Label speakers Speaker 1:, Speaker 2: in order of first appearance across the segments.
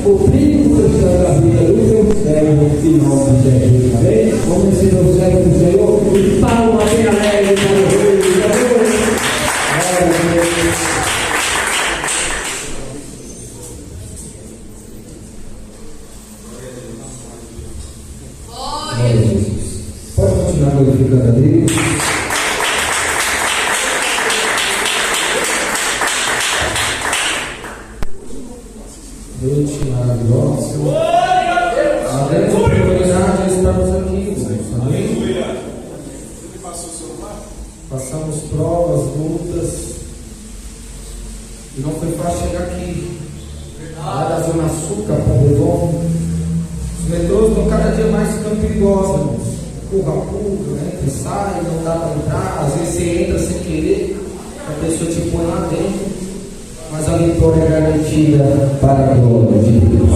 Speaker 1: cobrindo a vida do teu servo, em nome de Jesus. Amém? Vamos receber o servo do Senhor e palma bem alegre para o Senhor. Pode continuar glorificando a Deus. Noite maravilhosa. A grande oportunidade de estarmos aqui. Amém? Passamos provas, lutas. E não foi fácil chegar aqui. Lá da Zona Sul, Capão Redondo. Os metrôs estão cada dia mais ficando perigosos, irmãos. Purra, né? Entra e sai, não dá para entrar. Às vezes você entra sem querer, a pessoa te põe lá dentro. Mas a vitória é garantida para a glória de Deus.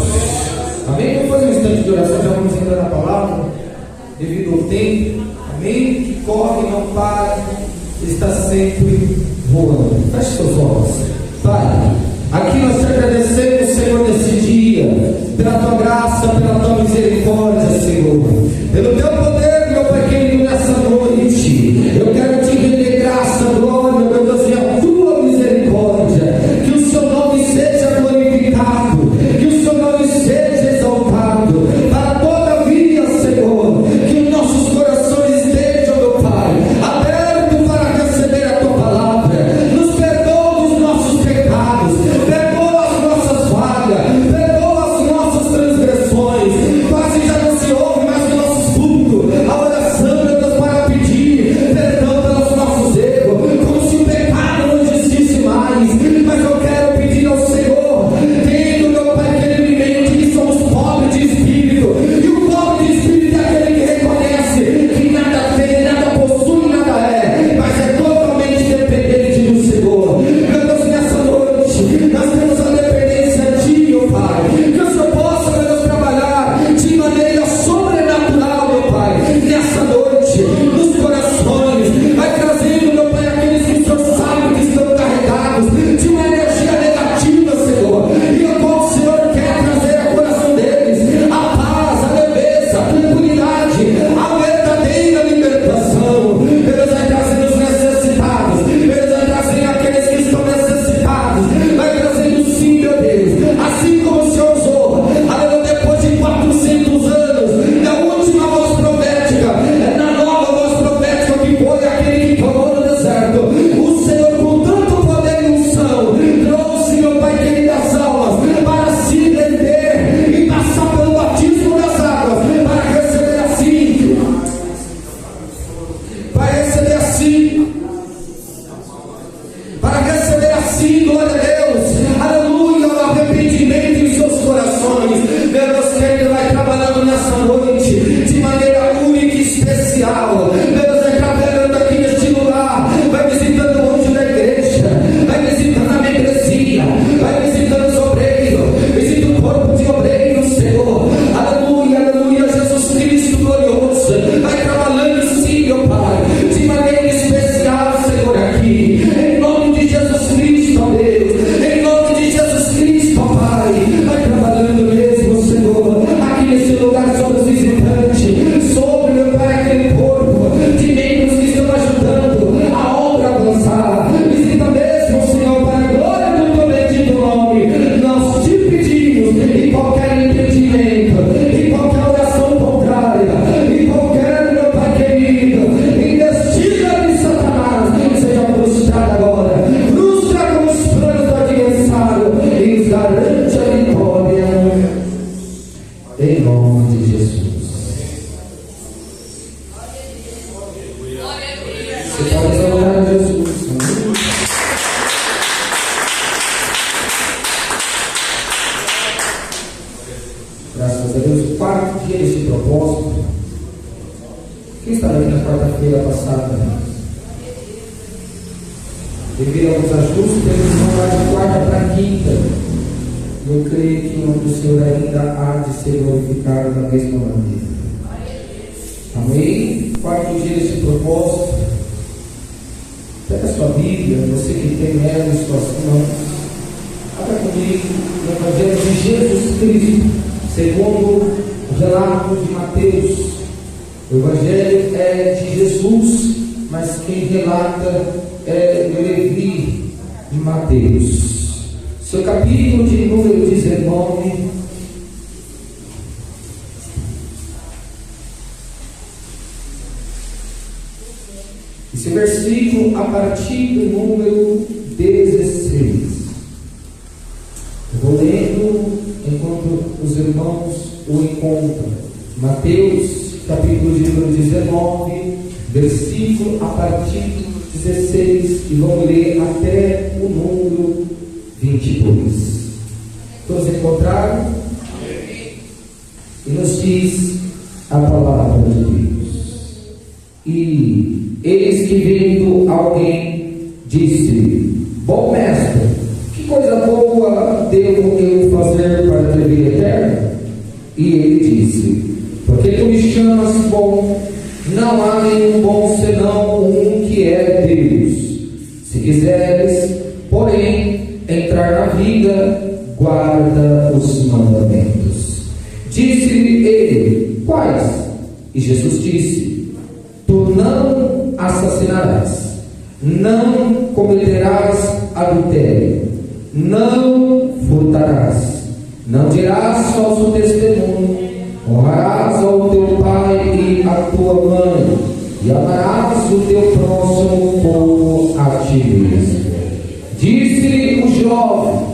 Speaker 1: Amém? Vamos fazer um instante de oração, já vamos entrar na palavra, devido ao tempo. Amém? Que corre, não para, está sempre voando. Feche seus olhos. Pai, aqui nós te agradecemos, Senhor, nesse dia, pela tua graça, pela tua misericórdia, Senhor, pelo teu poder, meu Pai querido, nessa noite. Eu quero te render graça, glória, meu Deus, e a tua misericórdia. Que o seu nome seja glorificado, que o seu nome seja exaltado para toda a vida, Senhor. Que os nossos corações estejam, meu Pai, abertos para receber a tua palavra. Nos perdoa os nossos pecados, perdoa as nossas falhas, perdoa as nossas transgressões. Quase já não se ouve mais no nosso culto a oração, meu Deus, para pedir perdão pelos nossos erros, como se o pecado não existisse mais. Mas eu quero pedir ao Senhor, tendo, meu Pai querido, em mente que somos pobres de espírito, e o pobre de espírito é aquele que reconhece que nada tem, nada possui, nada é, mas é totalmente dependente do Senhor. Meu Deus, nessa noite nós temos a dependência de Ti, meu Pai. Que o Senhor possa, meu Deus, trabalhar de maneira sobrenatural, meu Pai, nessa noite, nos corações. Vai trazendo, meu Pai, aqueles que o Senhor sabe que estão carregados de uma energia negativa, Senhor, e o qual o Senhor quer trazer ao coração deles a paz, a leveza, a tranquilidade, a verdadeira libertação. Deus vai trazer os necessitados, Deus vai trazer aqueles que estão necessitados, vai trazendo sim, meu Deus, assim como o Senhor usou, aleluia, depois de 400 anos, da última voz profética, na nova voz profética que foi aquele que clamou no deserto. O Senhor, com tanto poder e unção, trouxe, meu Pai querido, as almas para se render e passar pelo batismo das águas, para receber assim, glória a Deus, aleluia, o arrependimento em seus corações. Meu Deus querido, vai trabalhando nessa noite de maneira única e especial. Meu Deus, vai trabalhando aqui neste lugar, vai visitando o anjo da igreja, vai visitando a membresia, vai visitando os obreiros, visita o corpo de obreiros, Senhor, aleluia, aleluia, Jesus Cristo glorioso, vai trabalhando sim, meu Pai, de maneira especial, Senhor, aqui, em nome de Jesus Cristo, ó Deus, em nome de Jesus Cristo, ó Pai, vai trabalhando mesmo, Senhor, aqui nesse lugar sobre os visitantes, sobre, meu Pai, aquele corpo de membros que estão ajudando a obra avançar. Visita mesmo, Senhor, para a glória do teu bendito nome. Nós te pedimos, e qualquer impedimento, e qualquer oração contrária, e qualquer, meu Pai querido, investida de Satanás, seja frustrada agora. Frustra com os planos do adversário e nos garante a vitória. Em nome de Jesus. Você pode exaltar a Jesus. Amém? Graças a Deus. Quarto dia desse propósito. Quem estava aqui na quarta-feira passada? Devido a alguns ajustes, eles vão lá de quarta para quinta. Eu creio que o nome do Senhor ainda há de ser glorificado da mesma maneira. Amém? Quarto dia desse propósito. Pega a sua Bíblia, você que tem ela em suas mãos. Abra comigo no Evangelho de Jesus Cristo, segundo o relato de Mateus. O Evangelho é de Jesus, mas quem relata é Levi de Mateus. Seu capítulo de número 19. Esse versículo a partir do número 16. Eu vou lendo enquanto os irmãos o encontram. Mateus, capítulo de número 19, versículo a partir do 16, e vamos ler até o número 22. Todos encontraram? E nos diz a palavra de Deus. E eis que vindo alguém disse: Bom mestre, que coisa boa devo eu fazer para ter vida eterna? E ele disse: Porque tu me chamas bom, não há nenhum bom senão um que é Deus. Se quiseres, porém, entrar na vida, guarda os mandamentos. Disse-lhe ele: Quais? E Jesus disse: Tu não assassinarás, não cometerás adultério, não furtarás, não dirás falso testemunho, honrarás ao teu pai e à tua mãe, e amarás o teu próximo como a ti mesmo. Disse-lhe o jovem: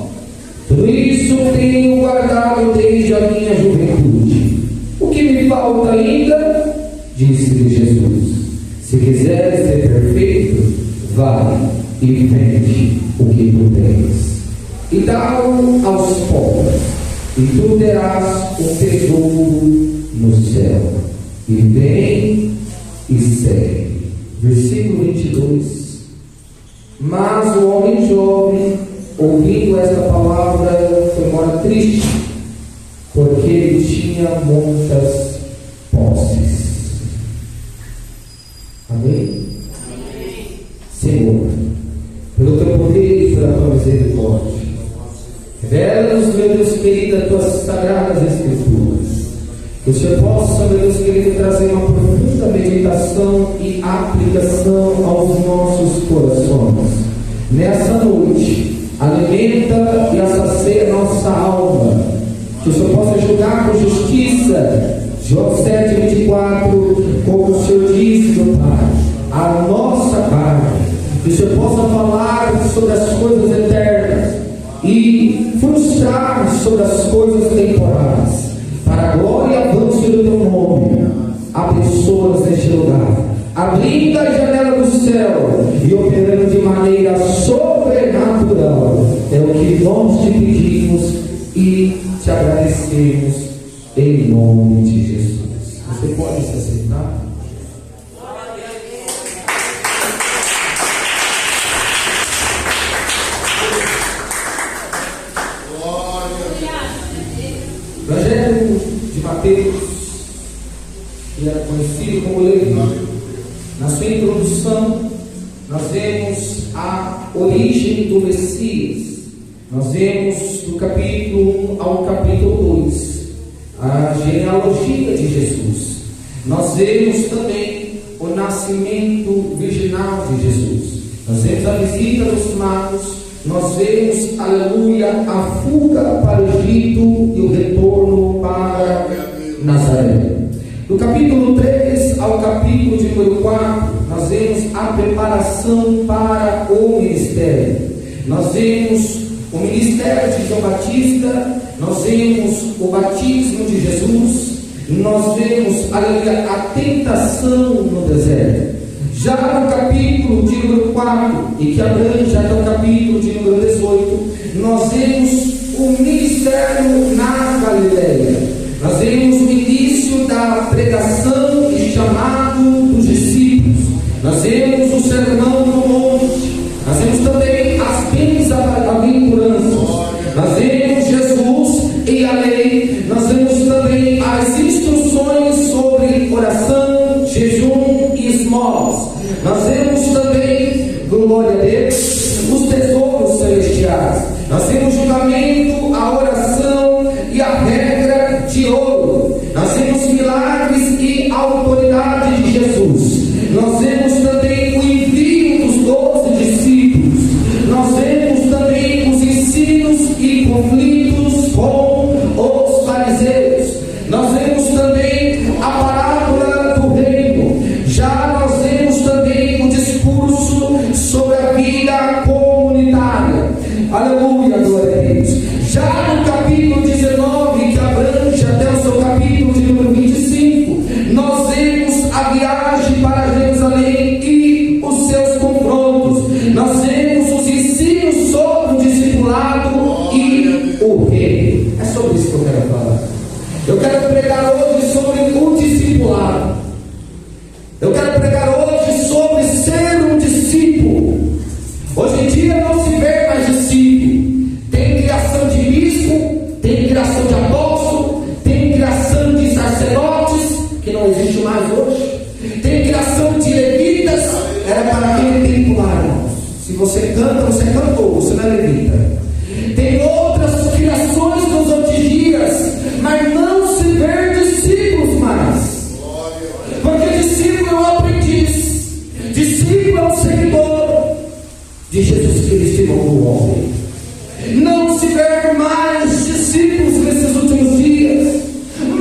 Speaker 1: Tudo isso tenho guardado desde a minha juventude. O que me falta ainda? Disse-lhe Jesus: Se quiseres ser perfeito, vai e vende o que tu tens, e dá-o aos pobres, e tu terás um tesouro no céu. E vem e segue. Versículo 22. Mas o homem jovem, ouvindo esta palavra, foi embora triste, porque ele tinha muitas posses. Amém? Amém. Senhor, pelo teu poder e pela tua misericórdia, revela-nos, meu Deus querido, as tuas sagradas escrituras. Que o Senhor possa, meu Deus querido, trazer uma profunda meditação e aplicação aos nossos corações. Nessa noite, alimenta e assacia nossa alma. Que o Senhor possa julgar com justiça. João 7:24, como o Senhor disse, meu Pai, a nossa carne. Que o Senhor possa falar sobre as coisas eternas e frustrar sobre as coisas temporais, para a glória e avanço do teu nome. Abençoa-nos neste lugar, abrindo a janela do céu e operando de maneira sobrenatural. É o que nós te pedimos e te agradecemos em nome de Jesus. Você pode se aceitar? Evangelho de Mateus, que era conhecido como Levi. Na sua introdução, nós vemos a origem do Messias. Nós vemos do capítulo 1 ao capítulo 2 a genealogia de Jesus. Nós vemos também o nascimento virginal de Jesus. Nós vemos a visita dos magos. Nós vemos, aleluia, a fuga para o Egito e o retorno para Nazaré. Do capítulo 3 ao capítulo de número 4, nós vemos a preparação para o ministério. Nós vemos o ministério de João Batista, nós vemos o batismo de Jesus, nós vemos, aleluia, a tentação no deserto. Já no capítulo de número 4, e que abrange até o capítulo de número 18, nós vemos o ministério na Galileia. Nós vemos o início da pregação e chamado dos discípulos. Nós vemos o sermão do monte. Nós vemos também as bem-aventuranças. Nós vemos Jesus e a lei. Nós vemos também as instruções sobre oração, jejum e esmolas. Nós vemos também, glória a Deus, os tesouros celestiais. Nós temos o julgamento, a oração e a pregar hoje sobre o discipulado. Eu quero pregar hoje sobre ser um discípulo. Hoje em dia não se vê mais discípulo. Tem criação de bispo, tem criação de apóstolo, tem criação de sacerdotes, que não existe mais hoje. Tem criação de levitas, era para aquele tempo lá, irmãos. Se você canta, você é cantor, você não é levita. Tem outras criações nos outros dias, mas não se vê discípulos mais. Porque discípulo é um aprendiz, discípulo é um seguidor de Jesus Cristo, irmão do homem. Não se vê mais discípulos nesses últimos dias.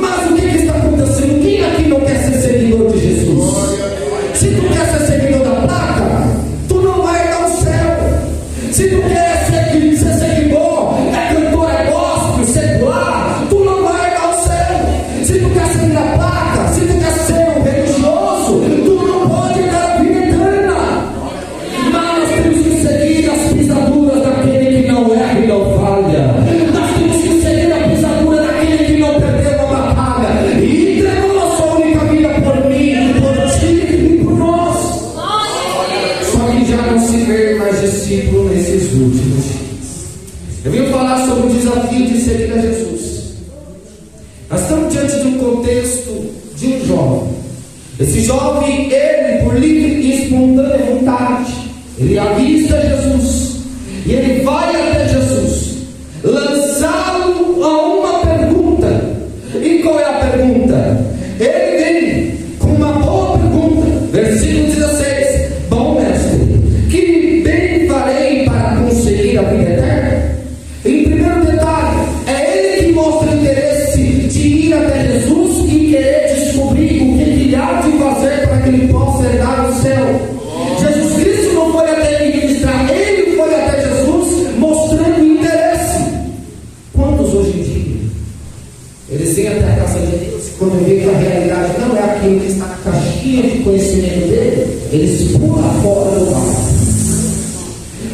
Speaker 1: Mas o que está acontecendo? Quem aqui não quer ser seguidor de Jesus? Se tu quer ser seguidor da placa, tu não vai dar o céu. Se tu quer ser seguidor da cantora gospel, secular, tu não vai dar o céu. Se tu quer seguir a placa, se tu quer ser um religioso, tu não pode dar a vida eterna. Mas nós temos que seguir as pisaduras daquele que não erra e não falha. Nós temos que seguir a pisadura daquele que não perdeu a batalha e entregou a sua única vida por mim, por ti e por nós. Só que já não se vê mais discípulo nesses últimos dias. Eu vim falar sobre o desafio de seguir a Jesus. Nós estamos diante de um contexto de um jovem. Esse jovem, ele, por livre e espontânea vontade, ele avista Jesus e ele vai até Jesus, lançá-lo a uma pergunta. E qual é a pergunta? Ele vem com uma boa pergunta, versículo 16: bom mestre, que bem farei para conseguir a vida eterna? Em primeiro detalhe, é ele que mostra o interesse de ir até Jesus e querer descobrir o que ele há de fazer para que ele possa herdar o céu. Jesus Cristo não foi até ele ministrar, ele foi até Jesus mostrando interesse. Quantos hoje em dia eles vêm até a casa de Deus, quando vê que a realidade não é aquilo que está na caixinha de conhecimento dele, eles pulam fora do barco.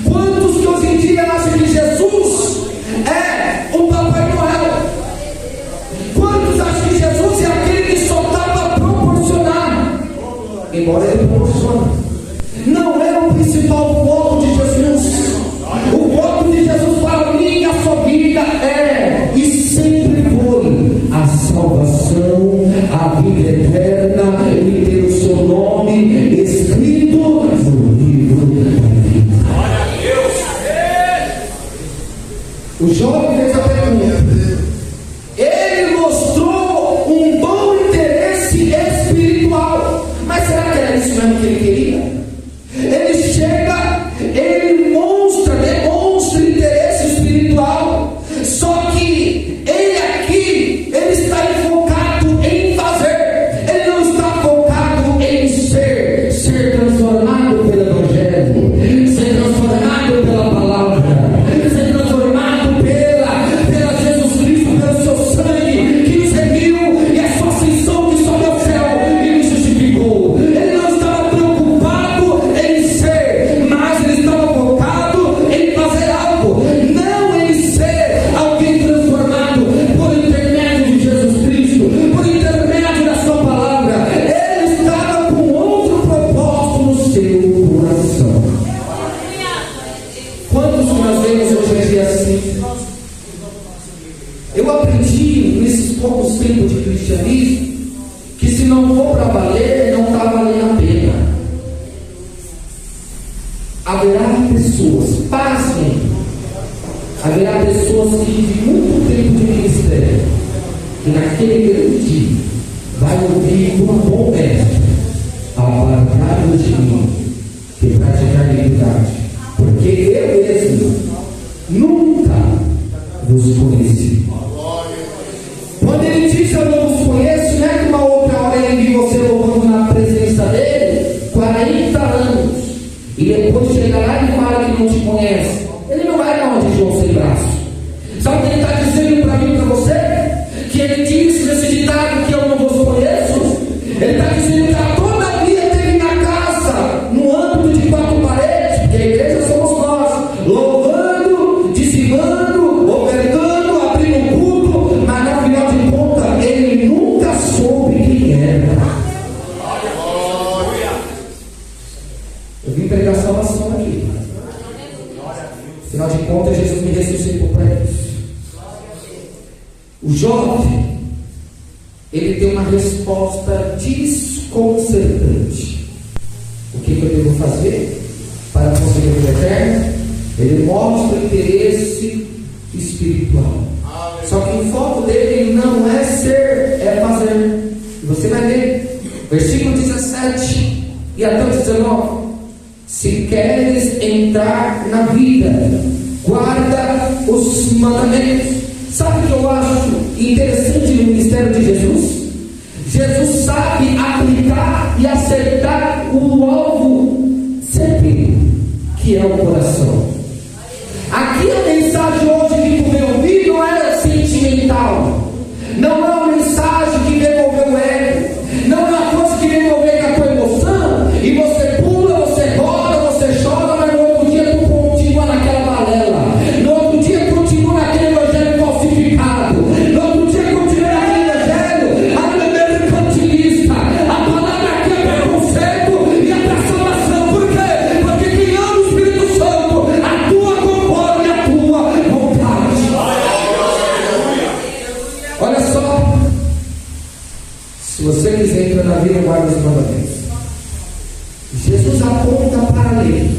Speaker 1: Quantos que hoje em dia acham que Jesus é o Papai Noel? Quantos acham que Jesus é aquele que só dá para proporcionar? Embora ele proporcione, não é o principal foco de Jesus. O foco de Jesus para mim e a sua vida é e sempre foi a salvação, a vida eterna e ter o seu nome escrito no livro da vida. O jovem fez a pergunta. Ele mostrou um bom interesse espiritual. Mas será que era isso mesmo que ele queria? Ele chega, ele demonstra interesse espiritual. Só que ele aqui, ele está focado em fazer. Ele não está focado em ser transformado pelo Evangelho, ser transformado pela palavra, ser transformado pela Jesus Cristo, pelo seu sangue que nos remiu e a sua ascensão que sobe ao céu e nos justificou. Ele não estava preocupado em ser, mas ele estava focado em fazer algo, não em ser alguém transformado por intermédio de Jesus Cristo, por intermédio da sua palavra. Ele estava com outro propósito no seu coração. Quantos que nós vemos hoje em dia assim? Eu aprendi nesses poucos tempos de cristianismo que se não for para valer, não está valendo a pena. Haverá pessoas, pasmem, haverá pessoas que de muito tempo de ministério, que naquele grande dia vai ouvir uma bom mestre: apartai-vos de mim, que praticar a iniquidade, porque eu mesmo nunca vos conheci. Quando ele diz eu não vos conheço, não é que uma outra hora ele viu você louvando na presença dele 40 anos e depois chega lá e fala que não te conhece. Ele não vai dar onde João sem braço. Sabe o que ele está dizendo para mim e para você? Que ele disse nesse ditado que eu não vos conheço. Ele está dizendo que todavia teve na casa, no âmbito de 4 paredes, porque a igreja somos nós, louvando, dizimando, ofertando, abrindo culto, mas no final de contas ele nunca jovem, ele tem uma resposta desconcertante. O que eu devo fazer para conseguir a vida eterna? Ele mostra o interesse espiritual. Só que o foco dele não é ser, é fazer. E você vai ver, versículo 17 e até o 19. Se queres entrar na vida, guarda os mandamentos. Sabe o que eu acho interessante no ministério de Jesus? Jesus sabe aplicar e acertar o alvo sempre, que é o coração. Aqui a mensagem hoje que tu veio ouvir não é sentimental, não é uma mensagem que vem mover o ego, não é uma coisa que vem mover a tua emoção, e você pula, você roda, você chora, mas no outro dia tu continua naquela balela, no outro dia continua naquele evangelho falsificado, no outro dia continua naquele evangelho mercantilista. A palavra aqui é preconceito e atração. Por quê? Porque quem ama o Espírito Santo atua conforme a tua vontade. Olha só, se você quiser entrar na vida, guarda os mandamentos. Jesus aponta para a lei.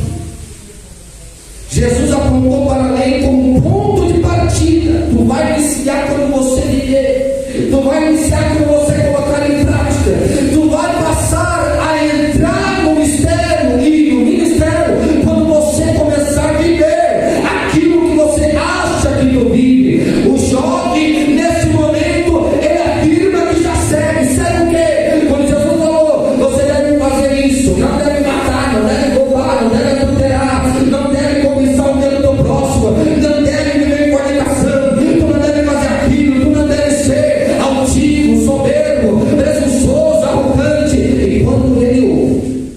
Speaker 1: Jesus apontou para a lei como um ponto de partida. Tu vai iniciar quando você viver. Tu vai iniciar quando você colocar em prática. Tu vai passar a entrar no mistério e no ministério quando você começar a viver aquilo que você acha que tu vive. O jovem, nesse momento, ele afirma que já segue. Segue o quê? Quando Jesus falou, você deve fazer isso, não deve matar, não deve roubar, não deve adulterar, não deve cobiçar o bem do próximo, não deve viver em fornicação, tu não deve fazer aquilo, tu não deve ser altivo, soberbo, presunçoso, arrogante. E quando ele ouve,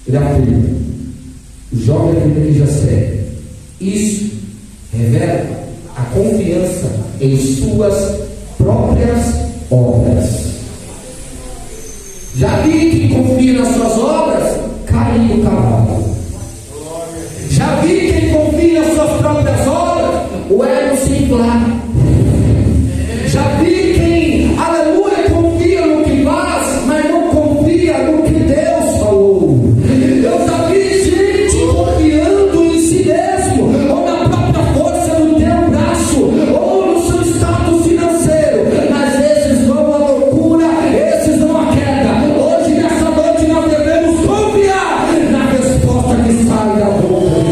Speaker 1: ele afirma, o jovem afirma que já segue. Isso revela a confiança em suas próprias obras. Já vi quem confia nas suas obras cair no cavalo. Já vi quem confia nas suas próprias obras o ego se inflar. Já vi quem, aleluia, confia no que faz, mas não confia no que Deus falou. Eu já vi gente confiando em si mesmo, ou na própria força do teu braço, ou no seu status financeiro, mas esses vão à loucura, esses vão à queda. Hoje, nessa noite, nós devemos confiar na resposta que sai da boca.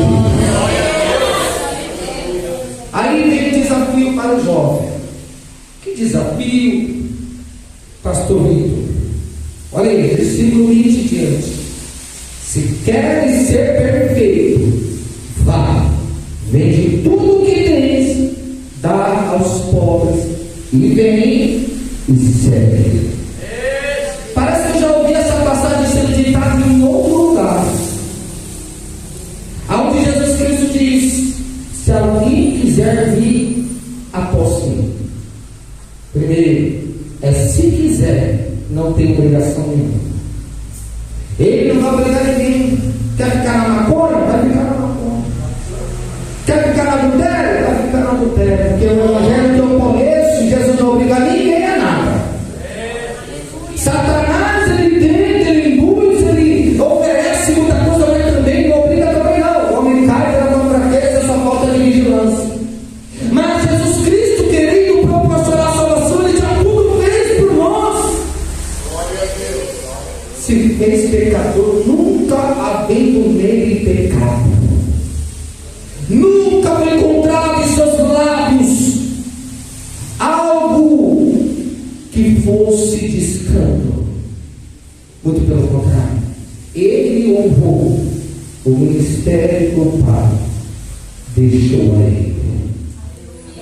Speaker 1: Aí vem o desafio para o jovem. Que desafio, pastor Vitor? Olha aí, versículo 20 em diante. Se queres ser perfeito, vá, vende tudo o que tens, dá aos pobres, e vem e segue. Parece que eu já ouvi essa passagem sendo ditada em outro lugar, onde Jesus Cristo diz: se alguém quiser vir após mim, primeiro, é se quiser, não tem obrigação nenhuma. Ele não vai obrigar ninguém. Quer ficar na maconha? Vai ficar na maconha. Quer ficar na adultério? Vai ficar na adultério. Porque o evangelho que eu conheço, Jesus não obriga ninguém a nada. Satanás, ele tenta, ele induz, ele oferece muita coisa, mas também não obriga também não. O homem cai pela tua fraqueza, sua falta de vigilância. Mas Jesus Cristo, querendo proporcionar salvação, ele já tudo fez por nós. Se fez pecador, nunca havendo nele pecado, nunca foi encontrado em seus lábios algo que fosse de escândalo. Muito pelo contrário, ele honrou o ministério do Pai, deixou a ele.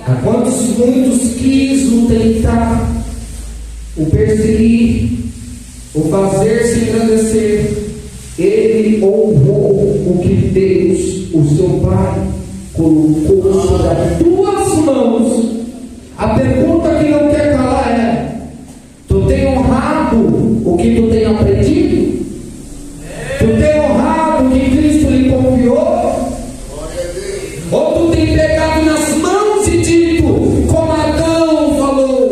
Speaker 1: A quantos muitos quis o tentar, o perseguir, o fazer se engrandecer, ele honrou o que Deus, o seu Pai, colocou sobre as tuas mãos. A pergunta que não quer calar é: tu tem honrado o que tu tem aprendido? Tu tem honrado o que Cristo lhe confiou? Ou tu tem pegado nas mãos e dito, como Adão falou: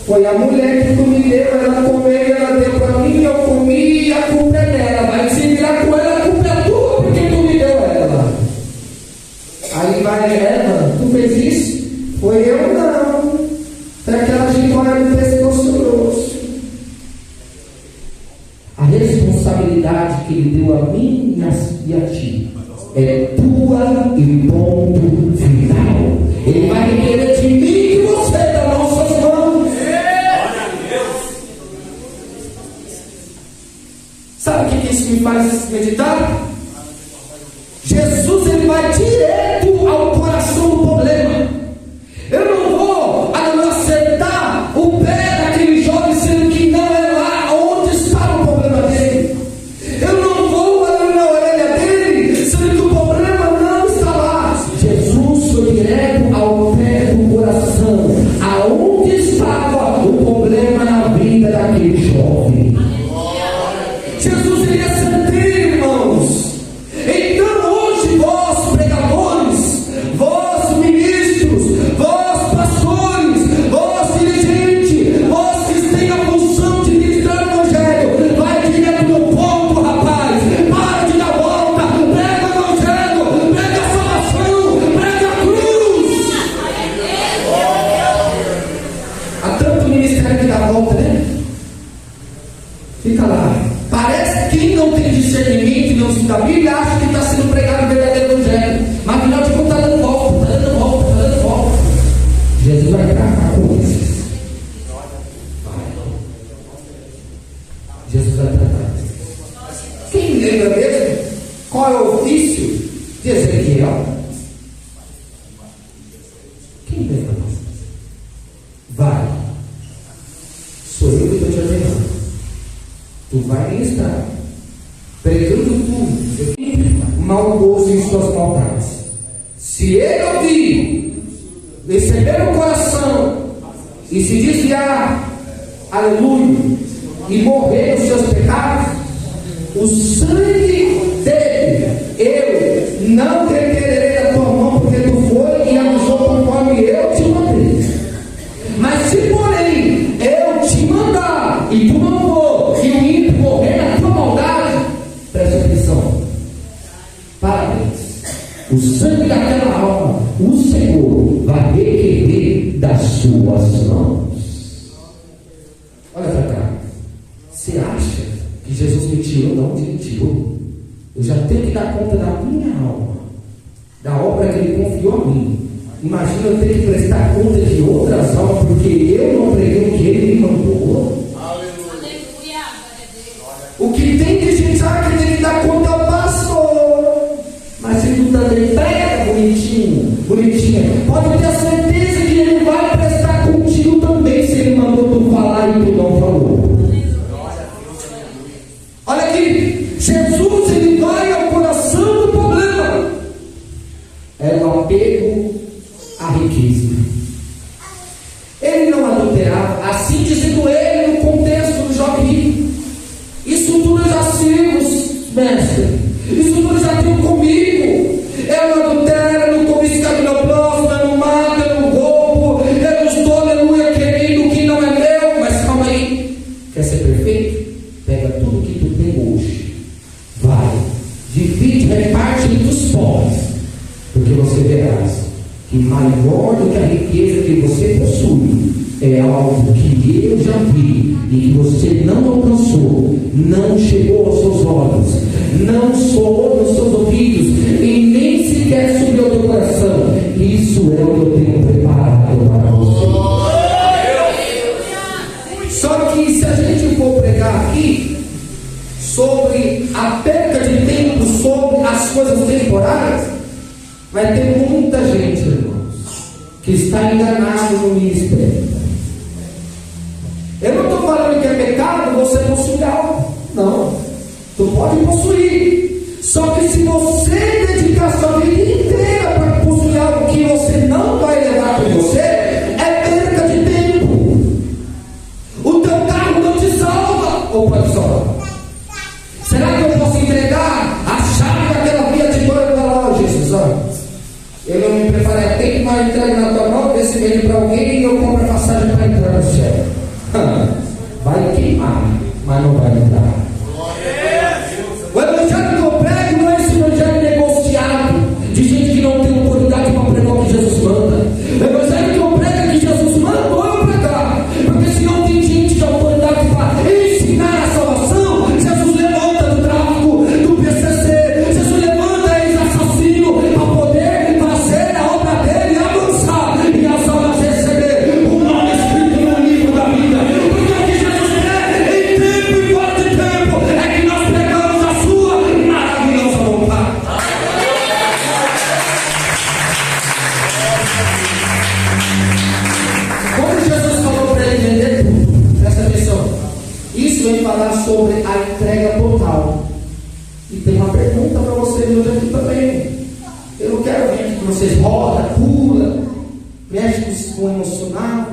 Speaker 1: Foi a mulher que tu me deu, ela comeu, ela deu para mim, eu comi e a culpa é dela. Vai se virar com ela, a culpa é tua porque tu me deu ela. Aí vai ela, tu fez isso? Foi eu não. Tem aquela jiboia no pescoço grosso. A responsabilidade que ele deu a mim e a ti é tua e ponto final. Ele vai requerer de mim e você das nossas mãos. Sabe o que isso me faz meditar? Jesus, ele vai direto ao coração do problema. Eu não vou acertar o pé daquele jovem, sendo que não é lá onde está o problema dele. Eu não vou na orelha dele, sendo que o problema não está lá. Jesus foi direto ao pé do coração, aonde estava o problema na vida daquele jovem. Jesus, ele é certeiro, irmãos. Então hoje vós pregadores, vós ministros, vós pastores, vós dirigentes, vós que têm a função de ministrar o evangelho, vai direto no ponto, rapaz. Para de dar volta, prega o evangelho, prega a salvação, prega a cruz. Há tanto ministério que dá volta, né? Fica lá. Parece que quem não tem discernimento e não estuda a Bíblia acha que está sendo pregado o verdadeiro evangelho. Mas afinal de contas está dando volta, está dando volta, está dando volta. Jesus vai tratar com esses. Jesus vai tratar. Quem lembra mesmo qual é o ofício de Ezequiel? Quem lembra? Vai. Sou eu que estou te ordenando. Tu vai ministrar, pregando tudo, maldoso em suas maldades. Se ele ouvir, receber o coração e se desviar, aleluia, e morrer nos seus pecados, o sangue dele, eu não requererei da tua mão, porque tu foi e avisou conforme eu te mandei. Mas se porém eu te mandar e tu não for, e o ímpio morrer na tua maldade, preste atenção, parabéns, o sangue daquela alma, o Senhor vai requerer das suas mãos. Olha para cá, você acha que Jesus me tirou de onde ele tirou? Eu já tenho que dar conta da minha alma, da obra que ele confiou a mim. Imagina eu ter que prestar conta de outras almas, porque eu não preguei o que ele me mandou. Aleluia. O que tem de gente que tem que dar conta ao pastor. Mas se tu também prega bonitinho, pode ter a certeza que ele vai prestar contigo também, se ele mandou tu falar e tu não falou. Olha aqui, Jesus, ele vai ao coração do problema. É o apego à riqueza. Ele não adulterava, assim dizendo ele no contexto do jovem rico. Isso tudo eu já sigo, mestre. Isso tudo eu já tenho comigo. Eu não adultero, eu não cobiço do meu próximo, eu não mato, eu não roubo, eu não estou, aleluia, querendo o que não é meu. Mas calma aí, quer ser perfeito? Pega tudo que tu tem hoje, vai, divide, reparte entre os pobres, porque você verás que maior do que a riqueza que você possui é algo que eu já vi e que você não alcançou, não chegou aos seus olhos, não soou nos seus ouvidos e nem sequer subiu ao teu coração. Isso é o que eu tenho preparado para você. Só que se a gente for pregar aqui sobre a perca de tempo, sobre as coisas temporárias, vai ter muita gente, irmãos, que está enganado no ministério. Eu não estou falando que é pecado você possuir algo. Não. Tu pode possuir. Só que se você dedicar sua vida inteira para possuir algo que você não vai levar com você, é perca de tempo. O teu carro não te salva. Ou pode salvar? Será que eu posso entregar a chave daquela via de banho e falar, ó, Jesus, ó, eu não me preparei a tempo, mas entrego na tua mão, desse meio para alguém e eu compro a passagem para para entrar no céu. Vai queimar, mas não vai entrar. O evangelho que eu prego não é esse evangelho negociado, de gente que não tem autoridade para pregar o que Jesus manda. O evangelho que eu prego é que Jesus mandou eu pregar, porque se não tem gente de autoridade para ensinar a salvação, Jesus levanta do tráfico, do PCC, Jesus levanta ex-assassino para poder fazer a obra dele avançar e as almas receber o nome escrito no livro da vida. Porque o que Jesus quer em tempo e fora de tempo é que nós pregamos a sua maravilhosa vontade. Quando Jesus falou para ele vender tudo, presta atenção, isso vem falar sobre a entrega total. E tem uma pergunta para vocês hoje aqui também. Eu não quero ver aqui que vocês rodam, pulam, mexem com o emocional,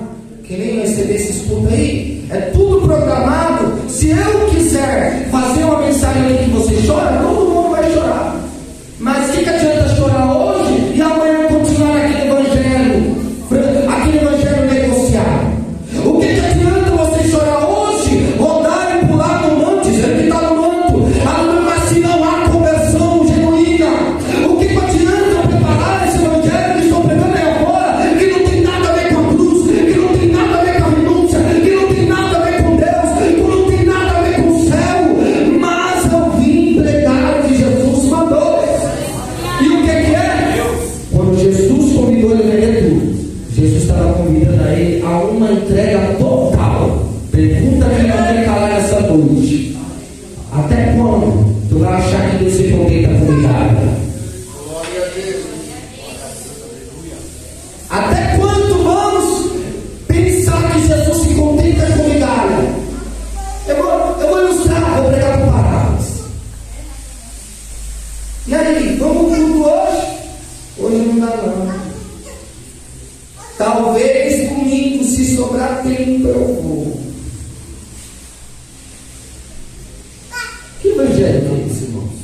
Speaker 1: que nem receber esse escudo aí. É tudo programado. Se eu quiser fazer uma mensagem ali que você chora, todo mundo vai chorar. Mas o que adianta chorar hoje e amanhã continuar aquele evangelho negociado? O que adianta você chorar hoje, rodar e pular no monte, dizendo que está no manto, mas se não há conversão genuína? O que adianta preparar esse evangelho que estou pregando aí agora, que não tem nada a ver com a cruz, que não tem nada a ver com a renúncia, que não tem nada a ver com Deus, que não tem nada a ver com o céu? Mas eu vim pregar o que Jesus mandou. E o que é? Quando Jesus convidou ele a vender tudo, Jesus estava convidando a ele a uma entrega total. Pergunta que não quer calar nessa noite: até quando tu vai achar que Deus se contenta com milagre? Até quando vamos pensar que Jesus se contenta com milagre? Eu vou ilustrar, vou pregar por parábolas. E aí, vamos tudo hoje? Hoje não dá não. Talvez domingo, se sobrar tempo, eu vou. Que evangelho que é esse, irmãos?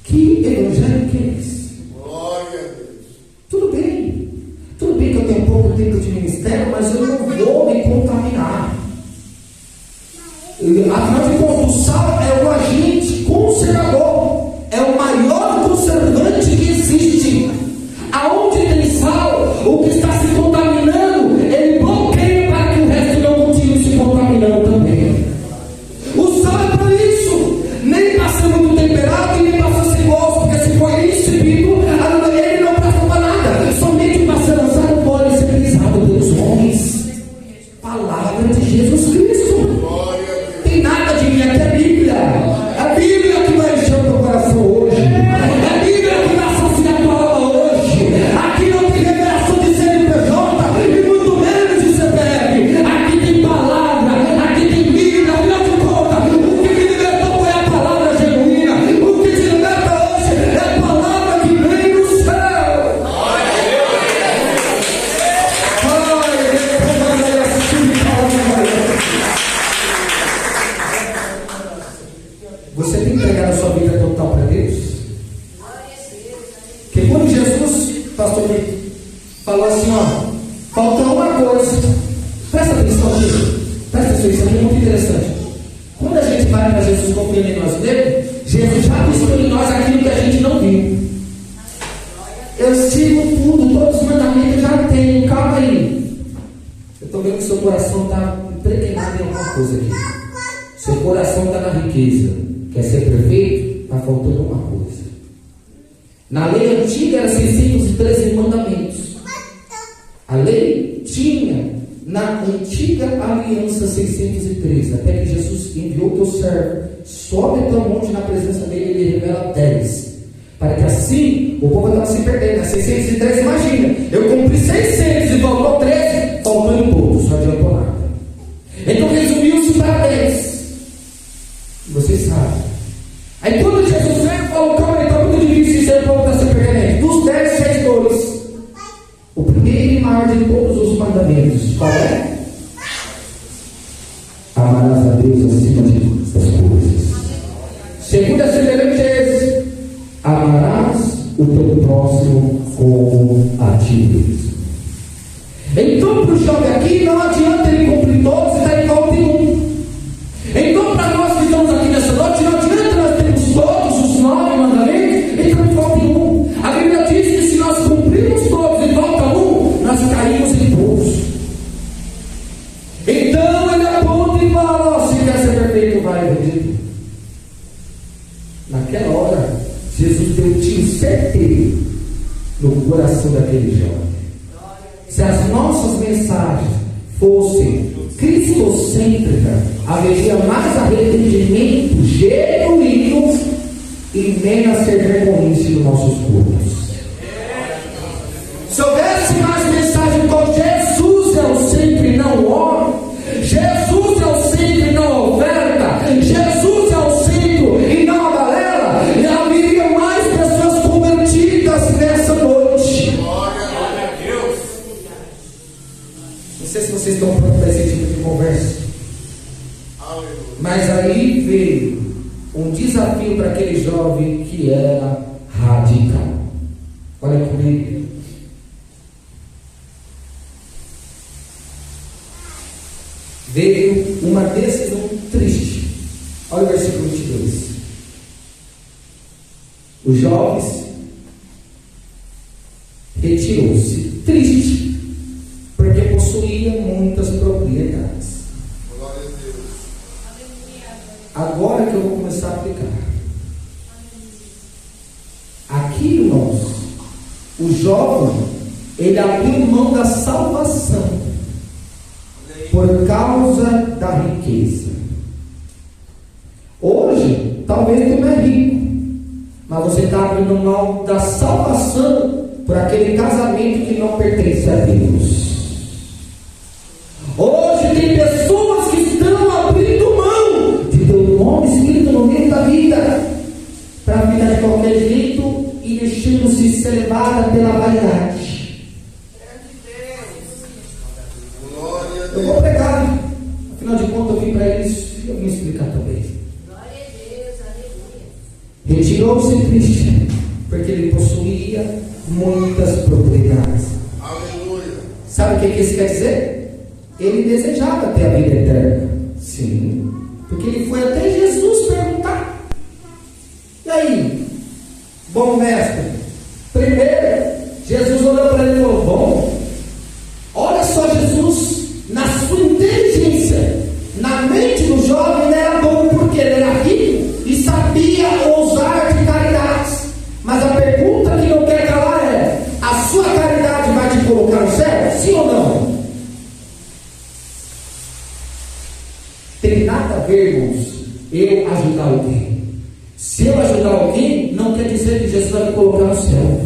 Speaker 1: Que evangelho que é esse? Glória a Deus. Tudo bem que eu tenho pouco tempo de ministério, mas eu não vou me contaminar. Afinal de contas, o sal é um agente conservador, é o maior conservante que existe. Aonde tem sal, o que está se contaminando, ele bloqueia para que o resto não continue se contaminando também. O sal é para isso, nem para ser muito temperado e nem para ser gosto, porque se for insípido, ele não presta para nada, somente para ser lançado fora e ser pisado pelos homens. Palavra de Jesus Cristo. Tem nada de mim, aqui é Bíblia. É a Bíblia que vai encher o teu coração hoje. É a Bíblia que vai saciar a tua alma hoje. Aqui não tem revelação de CNPJ e muito menos de CPF. Aqui tem palavra, aqui tem Bíblia. Afinal de contas, o que me libertou foi a palavra genuína. O que te liberta hoje é a palavra que vem do céu. Você tem que entregar a sua vida total para Deus? Porque quando Jesus, pastor Vitor, falou assim, ó, falta uma coisa. Presta atenção aqui. Presta atenção, isso aqui é muito interessante. Quando a gente vai para Jesus confiando em nós dele, Jesus já vistou em nós aquilo que a gente não viu. Eu sigo tudo, todos os mandamentos eu já tenho, calma aí. Eu estou vendo que seu coração está impregnado em alguma coisa aqui. Seu coração está na riqueza. Quer ser perfeito? Está faltando uma coisa. Na lei antiga era 613 mandamentos. A lei tinha na antiga aliança 613. Até que Jesus enviou o teu servo. Sobe até o monte na presença dele e ele revela 10. Para que assim o povo estava se perdendo. 613, imagina. Eu cumpri 600 e faltou 13. Faltou um pouco, só adiantou nada. Então resumiu-se para 10. Vocês sabem. Aí quando Jesus veio, falou: calma aí, está muito difícil isso aí, o povo está se perdendo. Dos 10 fez 2. O primeiro e maior de todos os mandamentos, qual é? Amarás a Deus acima de todas as coisas. Segundo é semelhante a esse: amarás o teu próximo como a ti mesmo. Então, para o jovem aqui, não adianta ele cumprir todos e estar em falta em um. Então, para nós que estamos aqui nessa noite, não adianta nós termos todos os 9 mandamentos e estamos em falta em um. A Bíblia diz que se nós cumprirmos todos e falta um, nós caímos em todos. Então, ele aponta e fala: se quer ser perfeito, vai, bendito. Naquela hora, Jesus deu tiro certeiro no coração daquele jovem. Se as nossas mensagens fossem cristocêntricas, haveria mais arrependimento genuíno e menos vergonhice nos nossos cultos. Se houvesse mais mensagem com Jesus é o sempre e não o homem, Jesus é o sempre e não a oferta, Jesus é o centro e não a galera, e haveria mais pessoas convertidas nessa noite.
Speaker 2: Glória a Deus.
Speaker 1: Não sei se vocês estão prontos para esse tipo de conversa. Mas aí veio um desafio para aquele jovem que era radical. Olha comigo. Veio uma decisão triste. Olha o versículo 22. Os jovens retirou-se triste, porque possuía muitas propriedades.
Speaker 2: Glória a Deus.
Speaker 1: Agora que eu vou começar a aplicar. Aqui, irmãos, o jovem, ele abriu mão da salvação por causa da riqueza. Hoje, talvez tu não é rico, mas você está abrindo mão da salvação por aquele casamento que não pertence a Deus. Hoje tem pessoas que estão abrindo mão de ter o nome escrito no meio da vida para a vida de qualquer jeito e deixando-se ser levada pela vaidade. Eu vou pregar, afinal de contas eu vim para eles e eu vim explicar também. Retirou-se triste, porque ele possuía muitas propriedades.
Speaker 2: Aleluia.
Speaker 1: Sabe o que isso quer dizer? Ele desejava ter a vida eterna. Sim, porque ele foi até Jesus perguntar. E aí, bom mestre, primeiro, Jesus olhou para ele e falou: bom, olha só, Jesus, na sua inteligência, na mente do jovem, ele era bom porque ele era rico e sabia ousar de caridades. Mas a pergunta que não quer calar é: a sua caridade vai te colocar no céu? Sim ou não? Tem nada a ver, irmãos, eu ajudar alguém. Se eu ajudar alguém, não quer dizer que Jesus vai me colocar no céu.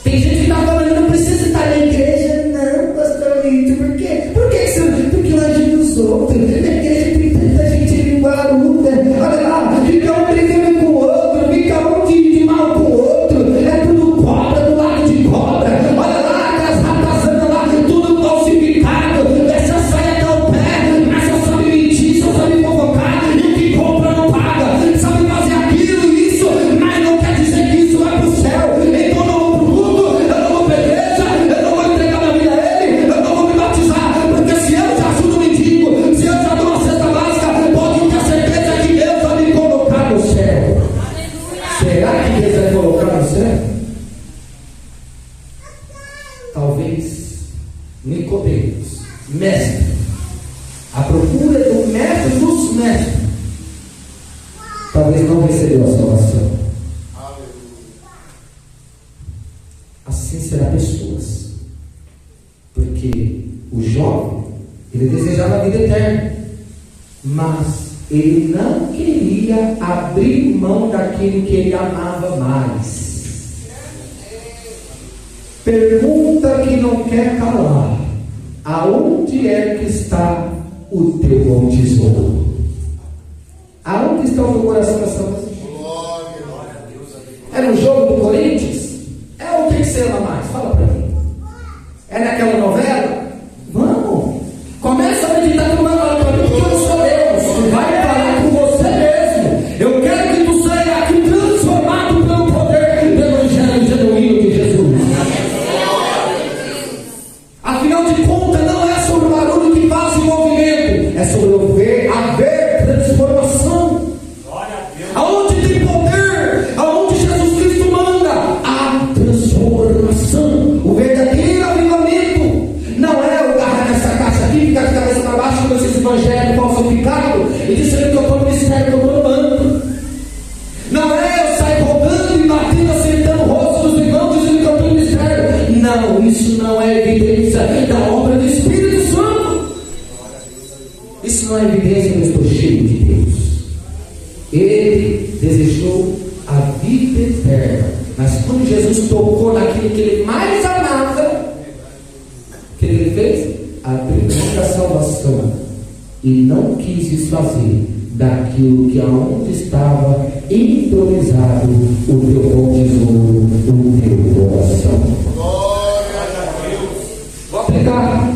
Speaker 1: Tem gente que está falando: não precisa estar na igreja. Não, pastor Lito, por quê? Por que você não? Porque eu ajudo os outros. Na igreja tem tanta gente linguaruda. Olha lá, fica um brigando com o outro, fica um de mal com o outro. É tudo cobra, do lado de cobra. Olha lá, aquelas ratazanas lá, tudo falsificado. Essa saia até o pé, mas só sabe mentir, só sabe fofocar. E o que compra não paga. Sabe fazer aquilo e isso, mas não quer dizer que isso vai para o céu. Então não vou pro culto, eu não vou para a igreja, eu não vou entregar minha vida a Ele, eu não vou me batizar. Porque se eu já ajudo o mendigo, se eu já dou uma cesta básica, pode ter certeza que Deus vai me colocar no céu. Será que Deus vai colocar no céu? Talvez Nicodemos, mestre, à procura do mestre dos mestres, talvez não recebeu a salvação. Assim será pessoas, porque o jovem, ele desejava a vida eterna, mas ele não queria abrir mão daquilo que ele amava mais. Pergunta que não quer calar: aonde é que está o teu bom tesouro? Aonde está o teu coração nessa noite? É no jogo do Corinthians? É o que você ama mais? Fala para mim. É naquela novela? Vamos! Começa a meditar com uma palavra para mim, porque eu sou Deus. Vai falar com você mesmo. Eu quero que tu saia aqui transformado pelo poder do Evangelho genuíno de Jesus. Afinal de contas, não é sobre o barulho que faz o movimento, é sobre haver transformação. Aonde tem poder, aonde Jesus Cristo manda, há transformação. O verdadeiro avivamento não é eu agarrar nessa caixa aqui, ficar de cabeça para baixo com esses evangelhos falsificados e dizer que eu estou no ministério, que eu estou no banco. Não é eu sair rodando e batendo, acertando o rosto dos irmãos, dizendo que eu estou no ministério. Não, isso não é evidência da obra do Espírito Santo. Isso não é evidência que eu estou cheio de Deus. Ele desejou a vida eterna, mas quando Jesus tocou naquilo que ele mais amava, o que ele fez? Abriu mão da salvação e não quis desfazer daquilo que aonde estava improvisado o teu bom tesouro, o teu coração. Vou aplicar.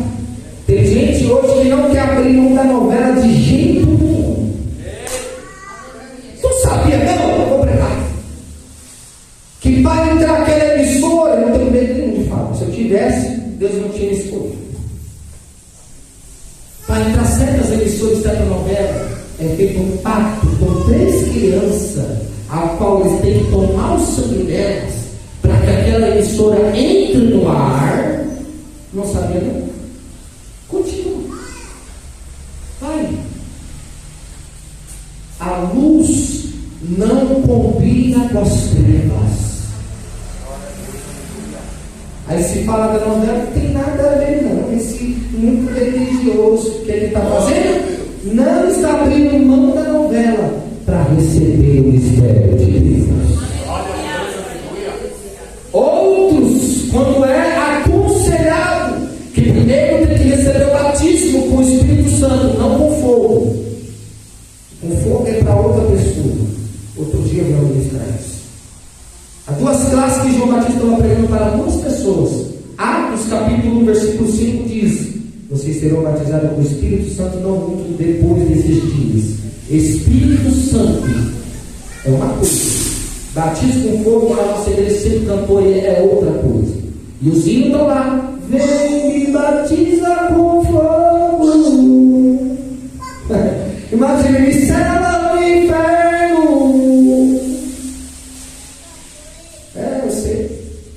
Speaker 1: Tem gente hoje que não quer abrir mão da novela de jeito nenhum. Tu sabia, não? Eu vou pregar. Que vai entrar aquela emissora, eu não tenho medo nenhum de falar. Se eu tivesse, Deus não tinha me escolhido. Para entrar certas emissoras de novela, é feito um pacto com 3 crianças, a qual eles têm que tomar o sangue delas, para que aquela emissora entre no ar. Não sabia, não? Continua. Vai. A luz não combina com as trevas. Aí se fala da novela, não tem nada a ver, não. Esse muito religioso que ele está fazendo não está abrindo mão da novela para receber o mistério de Deus. Outros, quando é aconselhado que primeiro tem que receber o batismo com o Espírito Santo, não com fogo. Com fogo é para outra pessoa. Outro dia eu vou ministrar isso. Há 2 classes que João Batista estava pregando para 2 pessoas. Atos capítulo 1, versículo 5 diz: vocês serão batizados com o Espírito Santo não muito depois desses dias. Espírito Santo é uma coisa. Batismo com fogo, a nossa igreja sempre cantou, é outra coisa. E os hinos estão lá: vem me batiza com fogo, imagina me sela no inferno. Eu sei,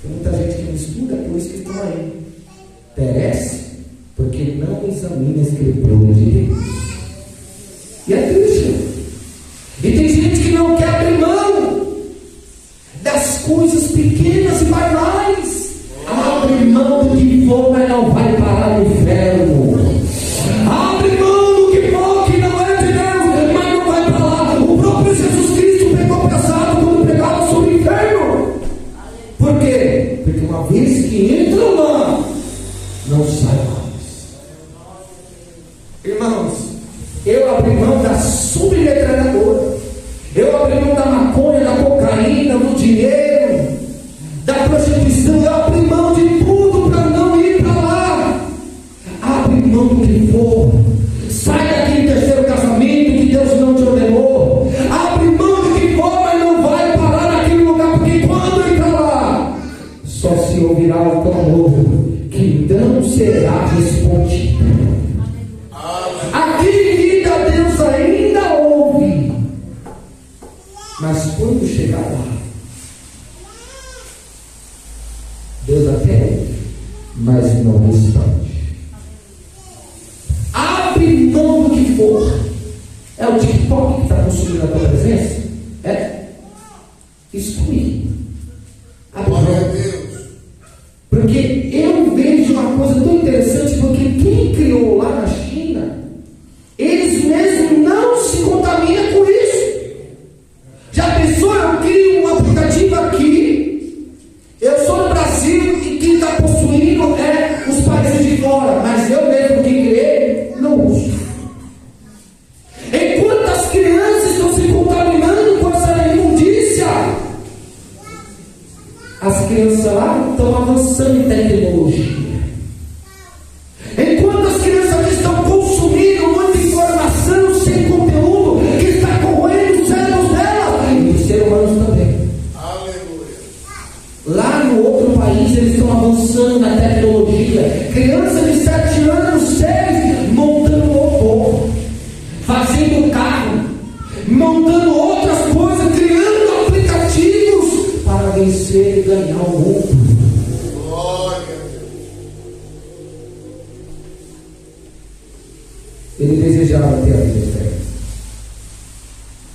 Speaker 1: tem muita gente que não estuda, por isso que estão aí. Perece porque não examina a Escritura de Deus. E é triste. E tem gente que não quer abrir mão das coisas pequenas e banais. Abre mão do que for, mas não vai parar no inferno. Abre mão do que for, que não é de Deus, mas não vai para lá. O próprio Jesus Cristo pegou pesado quando pregava sobre o inferno. Por quê? Porque uma vez que entra lá, não sai mais. Irmãos, eu abri mão da submetralhadora, eu abri mão da maconha, da cocaína, do dinheiro, da prostituição, eu abri mão de tudo para não ir para lá. Abre mão do que for, sai daquele terceiro casamento que Deus não te ordenou, abre mão do que for, mas não vai parar naquele lugar, porque quando entrar lá, só se ouvirá o clamor que não será respondido. Aquele que a Deus ainda ouve, mas quando chegar lá, Deus até ouve, mas não responde. Abre mão do que for. É o TikTok que está consumindo a tua presença? É? Exclui. Abre mão. Porque eu vejo uma coisa tão interessante, porque quem criou lá na China, eles mesmos não se contaminam com isso. Já pensou, eu crio um aplicativo aqui, eu sou no Brasil e quem está possuindo é os países ele desejava ter a vida eterna.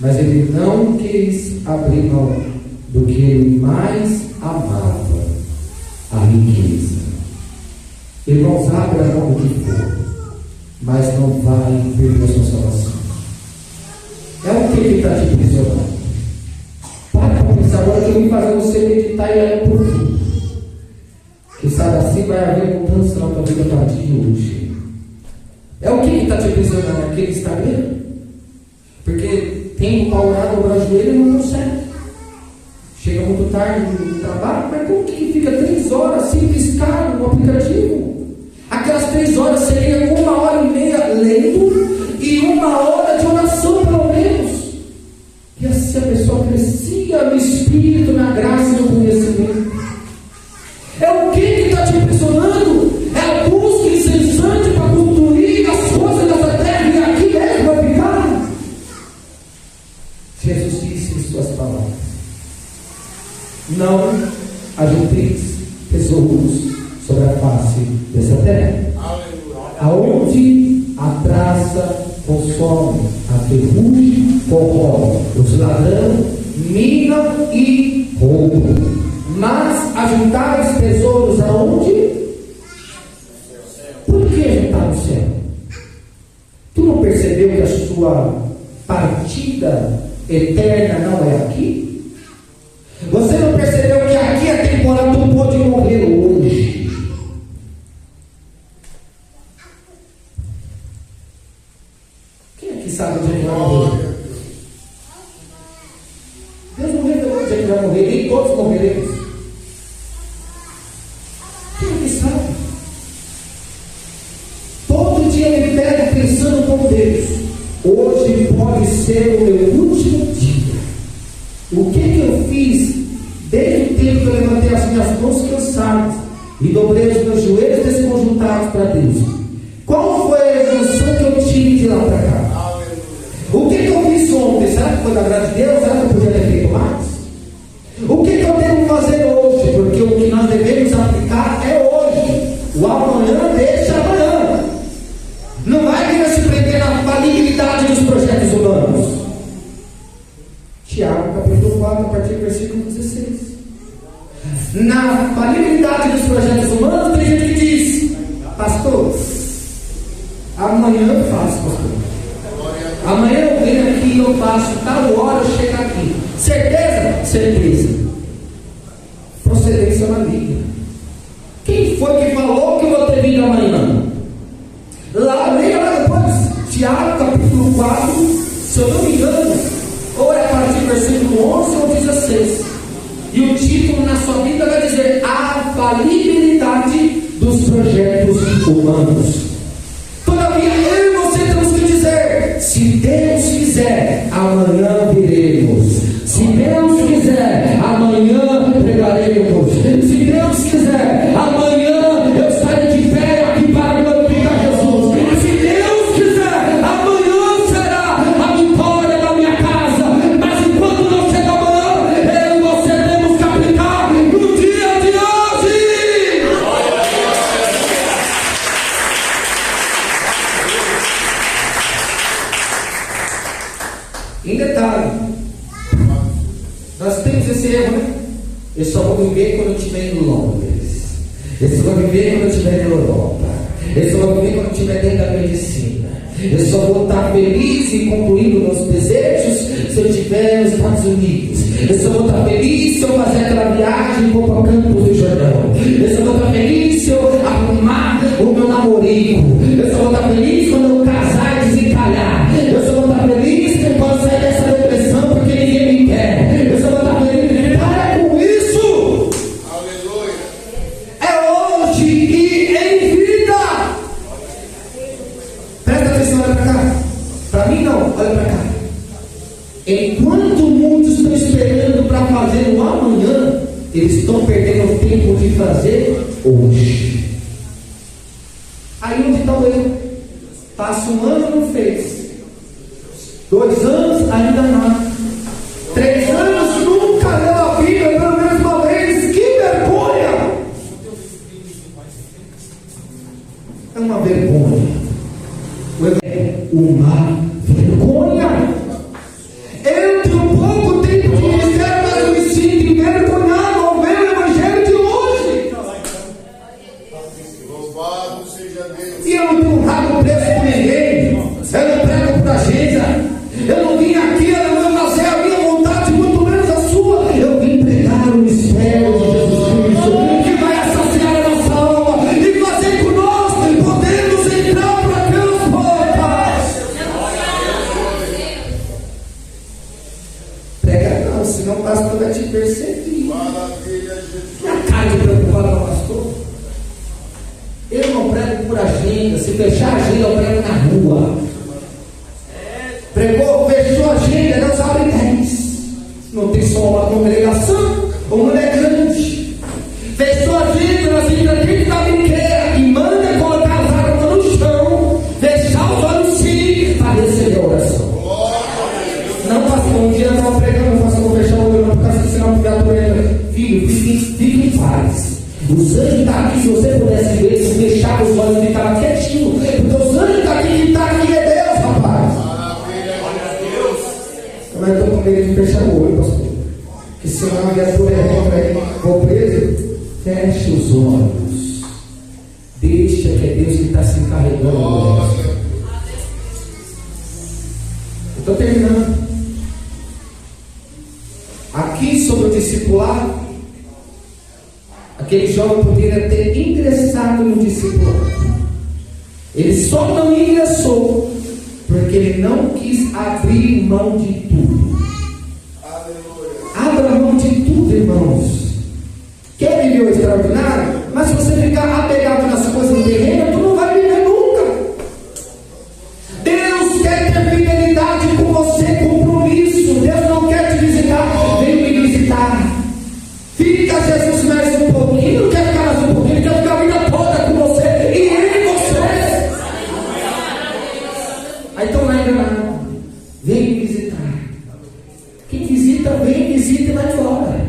Speaker 1: Mas ele não quis abrir mão do que ele mais amava, a riqueza. Irmãos, abra a mão do que for, mas não vai perder a sua salvação. É o que ele está te aprisionando. Para para pensar agora que eu vim fazer você meditar e olhar por fim. Que sabe assim vai haver mudança na tua vida a partir de hoje. É o que está te aprisionando? Aquele Instagram? Porque tem para orar, dobrar o joelho e não consegue. Chega muito tarde no trabalho, mas como que fica 3 horas sem piscar no aplicativo? Aquelas 3 horas seria 1h30 lendo e 1 hora de oração, pelo menos. E assim a pessoa crescia no espírito, na graça e no conhecimento. É o que está te impressionando? É a busca incessante para construir as coisas dessa terra e aqui mesmo vai ficar. Jesus disse em suas palavras: não ajunteis tesouros sobre a face dessa terra, aonde a traça consome, a ferrugem corrói, os ladrões minam e roubam. Mas ajuntais tesouros aonde? Por que ajuntar no céu? Tu não percebeu que a sua partida eterna não é aqui? Você não percebeu que aqui é temporário, tu pode morrer hoje? Quem aqui sabe onde ele vai morrer? Deus não revelou onde ele vai morrer, nem todos morreremos. Quem aqui sabe? Todo dia eu me pego pensando com Deus: hoje pode ser o meu último dia. O que eu fiz desde o tempo que eu levantei as minhas mãos cansadas e dobrei os meus joelhos desconjuntados para Deus? Qual foi a evolução que eu tive de lá para cá? O que eu fiz ontem? Será que foi da graça de Deus? Será que eu podia ter feito mais? O que eu devo fazer hoje? Porque o que nós devemos aplicar é hoje. O amanhã deixa amanhã. Não vai querer se prender na falibilidade dos projetos humanos. Tiago capítulo 4, a partir do versículo 16. Na falibilidade dos projetos humanos, tem gente que diz: pastor, amanhã eu faço, pastor. Amanhã eu venho aqui e eu faço, tal hora eu chego aqui. Certeza? Certeza. Procedência maligna. Quem foi que falou que eu vou ter vida amanhã? Leia lá depois, Tiago capítulo 4, se eu não me engano, ou é a partir do versículo 11 ou 16. E o título na sua Bíblia vai dizer: a falibilidade dos projetos humanos. Todavia, eu e você temos que dizer: se Deus quiser, amanhã viremos. Se Deus quiser, amanhã pregaremos. Se Deus quiser, amanhã eu estarei de pé aqui para glorificar Jesus. Se Deus quiser, amanhã será a vitória da minha casa. Mas enquanto não chega amanhã, eu e você temos que aplicar no dia de hoje. Em detalhe, nós temos esse erro, né? Eu só vou viver quando eu estiver em Londres. Eu só vou viver quando eu estiver na Europa. Eu só vou viver quando eu estiver dentro da medicina. Eu só vou estar feliz e concluindo meus desejos se eu estiver nos Estados Unidos. Eu só vou estar feliz se eu fazer aquela viagem para o Campos do Jordão. Eu só vou estar feliz se eu arrumar o meu namorico. Eu só vou estar feliz quando eu casar e desencalhar. Eu só vou estar feliz quando sair dessa depressão porque ninguém me quer. Eu só vou estar feliz. Para com isso!
Speaker 2: Aleluia!
Speaker 1: É hoje e em vida! Presta atenção, olha para cá. Para mim não, olha para cá. Enquanto muitos estão esperando para fazer o amanhã, eles estão perdendo o tempo de fazer hoje. Aí onde está o erro? Passa 1 ano e não fez. 2 anos, ainda não. 3 anos, nunca leu a Bíblia pelo menos uma vez. Que vergonha! É uma vergonha. O evangelho uma vergonha. Eu tenho pouco tempo de ministério, mas eu me sinto envergonhado ao ver o evangelho de hoje.
Speaker 2: Louvado seja Deus.
Speaker 1: E eu não tenho pago preço por ninguém. Eu não prego por agenda. Eu não vim aqui, eu não fazer a minha vontade, muito menos a sua. Eu vim pregar o mistério de Jesus Cristo, que vai saciar a nossa alma e fazer conosco podemos entrar por aquelas portas. Prega não, senão o pastor vai te perseguir.
Speaker 2: Maravilha, Jesus.
Speaker 1: Minha cara de preocupado com o pastor. Eu não prego por agenda. Se fechar a agenda, eu prego na rua. Pregou, fechou a agenda, Deus abre 10. Não tem só uma congregação, uma é grande. Fechou a agenda, nós vimos aqui que está brinqueira e manda colocar as águas no chão, fechar os olhos sim, para receber a oração. Não, pastor, um dia eu estava pregando, pastor, vou fechar o olho, não, por causa do sinal de gato. Filho, fique em paz. Os anjos estão aqui, se você pudesse ver, se fechar os olhos e ficar quietinho, porque os anjos estão aqui, quem está aqui é Deus, rapaz. Mas eu estou com medo de fechar o olho, pastor. Porque senão a viatura é contra ele, vou preso. Feche os olhos. Deixa que é Deus que está se encarregando. Eu estou terminando. Aqui sobre o discipulado, aquele jovem poderia ter ingressado no discipulado. Ele só não ingressou porque ele não quis abrir mão de tudo. Abra mão de tudo, irmãos. Quer viver o extraordinário? Mas se você ficar apegado nas coisas do terreno, tu não vai viver nunca. Deus quer ter fidelidade com você, compromisso. Deus não quer te visitar, vem me visitar. Fica Jesus mais um pouquinho, não quer ficar mais um pouquinho, quer ficar a vida toda com você e em você. Aí estão lá enganados. Vem me visitar. Quem visita, vem, visita e vai embora.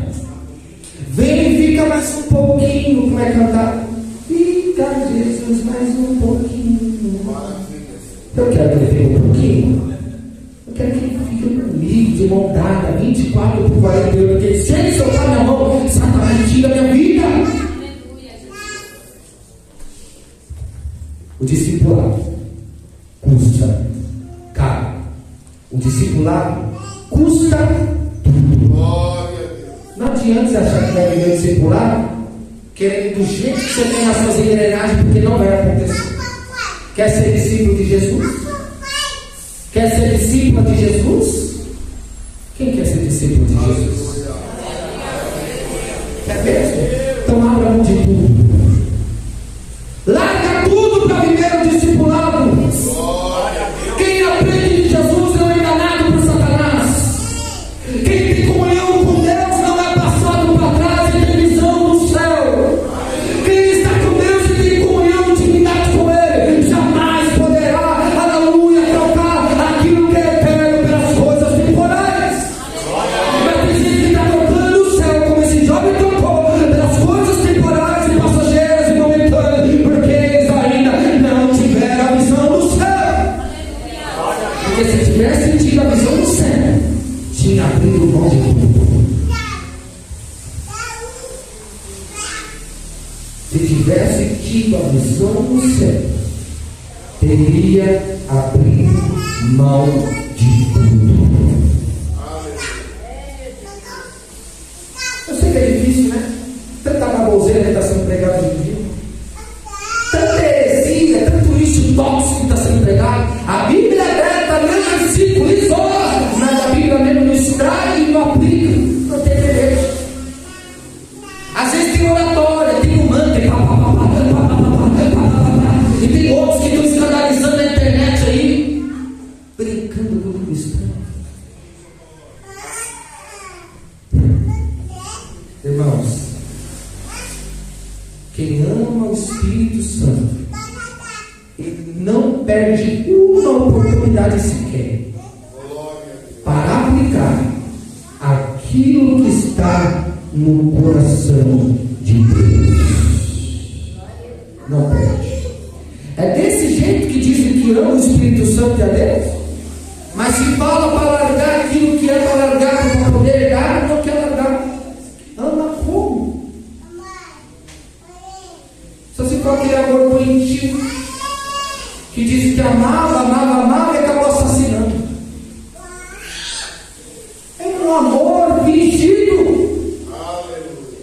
Speaker 1: Vem e fica mais um pouquinho. Como é cantar? Fica Jesus mais um pouquinho. Eu quero que ele fique um pouquinho. Eu quero que ele fique comigo de mão dada 24 por 48. Porque se ele soltar minha mão, Satanás tira minha vida. O discipulado custa caro. O discipulado custa tudo. Não adianta você achar que vai viver o discipulado querendo do jeito que você tem as suas engrenagens, porque não vai acontecer. Quer ser discípulo de Jesus? Quer ser discípula de Jesus? Quem quer ser discípulo de Jesus? Quer mesmo? Então abra mão de tudo. Larga tudo para viver o discipulado. Quem aprende de Jesus não é enganado por Satanás. Quem tem comunhão com Deus não é passado para trás e tem visão do céu. Quem está com Deus e tem comunhão, intimidade com Ele, jamais poderá, aleluia, trocar aquilo que é eterno pelas coisas temporais. Mas tem gente que está trocando o céu, como esse jovem trocou, pelas coisas temporais e passageiras e momentâneas, porque eles ainda não tiveram a visão do céu. Porque se tivesse tido a visão do céu, tinha abrido mão de tudo. Se tivesse tido a visão do céu, teria abrido mão de tudo. Eu sei que é difícil, né? Tanta baboseira que está sendo pregada hoje em dia. Tanta heresia, tanto lixo tóxico que está sendo pregado. A Bíblia é aberta, lê versículo, isola, mas a Bíblia mesmo não extrai e não aplica. Não tem direito. Às vezes tem oratória, tem um mantra, e tem outros que estão escandalizando na internet aí, brincando com o cristão. Irmãos, quem ama o Espírito Santo, ele não perde uma oportunidade sequer para aplicar aquilo que está no coração de Deus. Não perde. É desse desse jeito que dizem que ama o Espírito Santo e a Deus, mas se fala para largar aquilo que é para largar, para poder dar, não quer largar. Ama como? Só se for aquele amor doentio que diz que amava e acabou assassinando. É um amor fingido.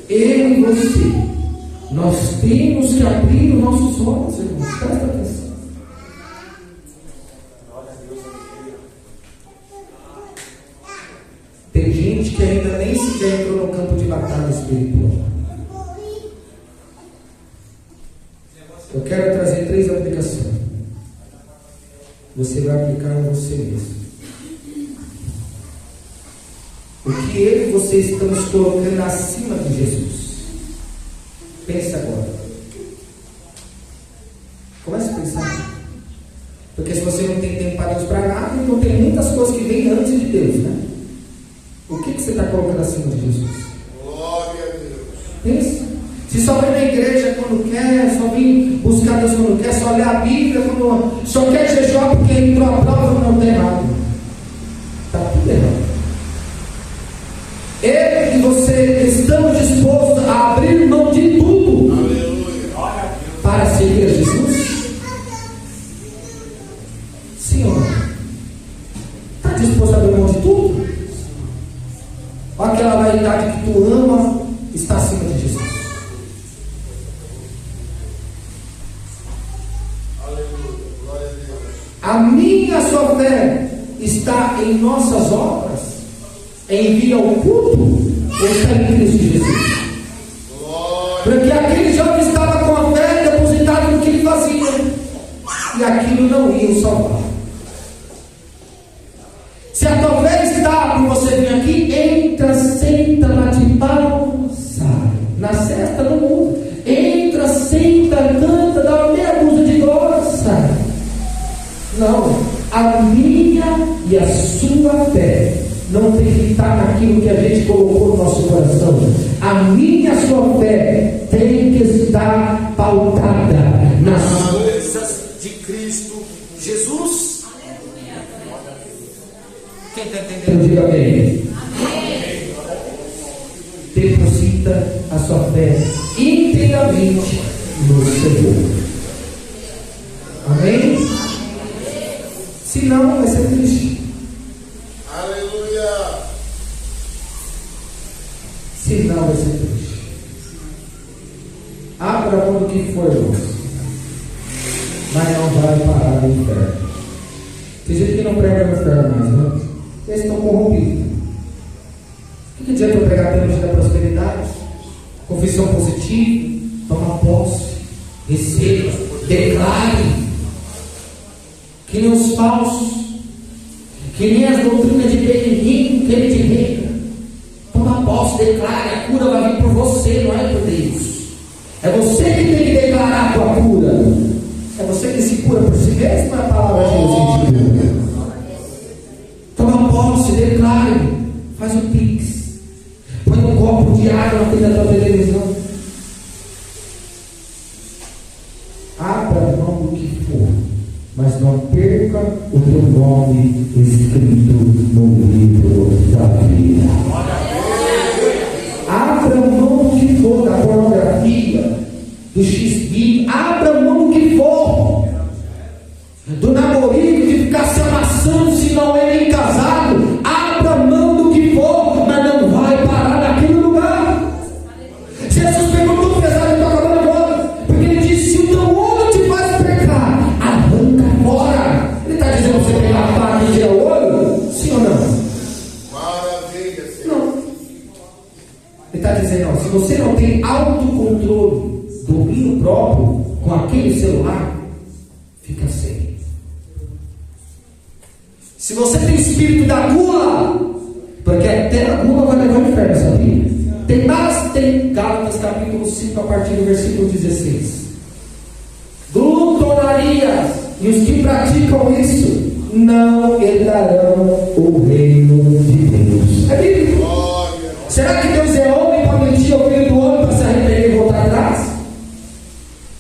Speaker 1: Eu e você, nós temos que abrir os nossos olhos, irmãos. Presta atenção. Tem gente que ainda nem sequer entrou no campo de batalha espiritual. Eu quero trazer 3 aplicações. Você vai aplicar em você mesmo. O que eu e você estamos colocando acima de Jesus? Pense agora. Comece a pensar. Porque se você não tem tempo para Deus para nada, então tem muitas coisas que vêm antes de Deus, né? O que você está colocando acima de Jesus?
Speaker 2: Glória a Deus.
Speaker 1: Pensa. Se só vem na igreja quando quer, só vem buscar Deus quando quer, só lê a Bíblia quando só quer jejuar porque entrou a prova, não tem errado. Está tudo errado. Eu e você estamos dispostos a abrir mão de tudo.
Speaker 2: Aleluia.
Speaker 1: Para seguir a Jesus? Sim ou não? Está disposto a abrir mão de tudo? Ou aquela vaidade que tu ama está acima de Jesus?
Speaker 2: Aleluia. Glória a Deus.
Speaker 1: A minha, a sua fé está em nossas obras? Em vir ao culto? Ou está em Cristo Jesus?
Speaker 2: Glória.
Speaker 1: Porque aquele jovem estava com a fé depositada no que ele fazia, e aquilo não ia o salvar. Se a tua fé está por você vir aqui, entra, senta, bate palma, sai. Na cesta não muda. Entra, senta, canta, dá uma meia dúzia de glória, sai. Não, a minha e a sua fé não tem que estar naquilo que a gente colocou no nosso coração. A minha e a sua fé tem que estar pautada nas coisas de Cristo Jesus. Quem está entendendo? Diga amém. Deposita a sua fé inteiramente no Senhor. Amém? Se não, vai ser triste.
Speaker 2: Aleluia.
Speaker 1: Se não, vai ser triste. Abra a mão do que for, irmãos, mas não vai parar no inferno. Tem gente que não prega no inferno mais, né? Eles estão corrompidos. O que adianta eu pregar pelo da prosperidade? Confissão positiva, toma posse, receba, declare. Que nem os falsos, que nem as doutrinas de Benigno, que ele de reina. Toma posse, declare, a cura vai vir por você, não é por Deus. É você que tem que declarar a tua cura. É você que se cura por si mesmo, é a palavra de Deus. Toma posse, declare, faz o pix, põe um copo de água na frente da tua televisão. Abra mão do que for, mas não perca o teu nome escrito no livro da vida. Abra mão do que for, da pornografia, do X-Video, abra mão do que for, do namorico, de ficar se amassando se não é nem casado. Abra mão do que for, mas não vai parar naquele lugar. Jesus pegou tudo pesado e está acabando agora, porque ele disse: se o teu olho te faz pecar, arranca fora. Ele está dizendo você pegar a faca e tirar o olho? Sim ou não?
Speaker 2: Maravilha, Senhor.
Speaker 1: Não. Ele está dizendo: ó, se você não tem autocontrole, domínio próprio com aquele celular, fica sem. Se você tem espírito da gula, porque até a gula vai levar ao inferno, sabia? Tem mais, tem Gálatas capítulo 5, a partir do versículo 16. Glutonarias, e os que praticam isso não herdarão o reino de Deus. É bíblico. Será que Deus é homem para mentir ao filho do homem para se arrepender e voltar atrás?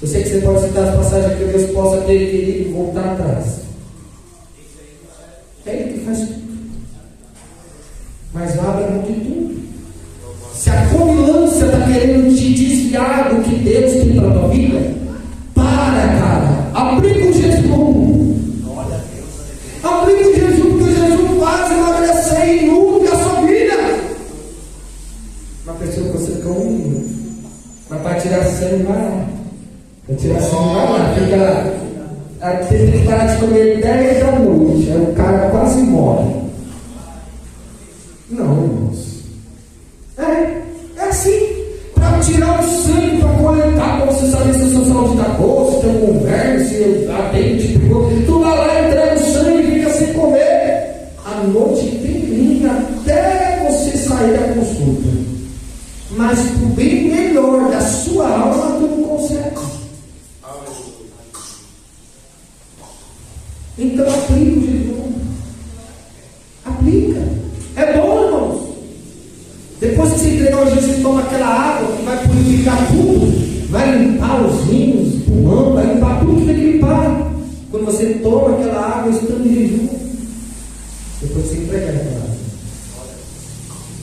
Speaker 1: Eu sei que você pode citar as passagens que Deus possa ter querido voltar atrás. É Ele que faz tudo. Mas abre mão de tudo. Se a comilança está querendo te desviar do que Deus tem para a tua vida, para, cara. Aplica o jejum. Aplica o jejum, porque o jejum faz emagrecer e nunca a sua vida. Uma pessoa que você ficou um minuto, mas para tirar sangue vai lá. Para tirar sangue vai lá. Fica, tem que parar de comer 10 da noite. Aí o cara quase morre. Não, irmãos. É assim. Para tirar o sangue, para coletar, para você saber se a sua saúde está boa, se tem um verme, se a dente pegou. Tu vai lá, entrega o sangue e fica sem comer. A noite inteirinha até você sair da consulta. Mas para o bem melhor da sua alma, tu não consegue. Então aplica o jejum. Aplica. É bom, irmãos. Depois que você entregar o jejum, você toma aquela água que vai purificar tudo, vai limpar os rins, o pulmão, vai limpar tudo que tem que limpar. Quando você toma aquela água, estando em jejum, depois você entrega aquela água.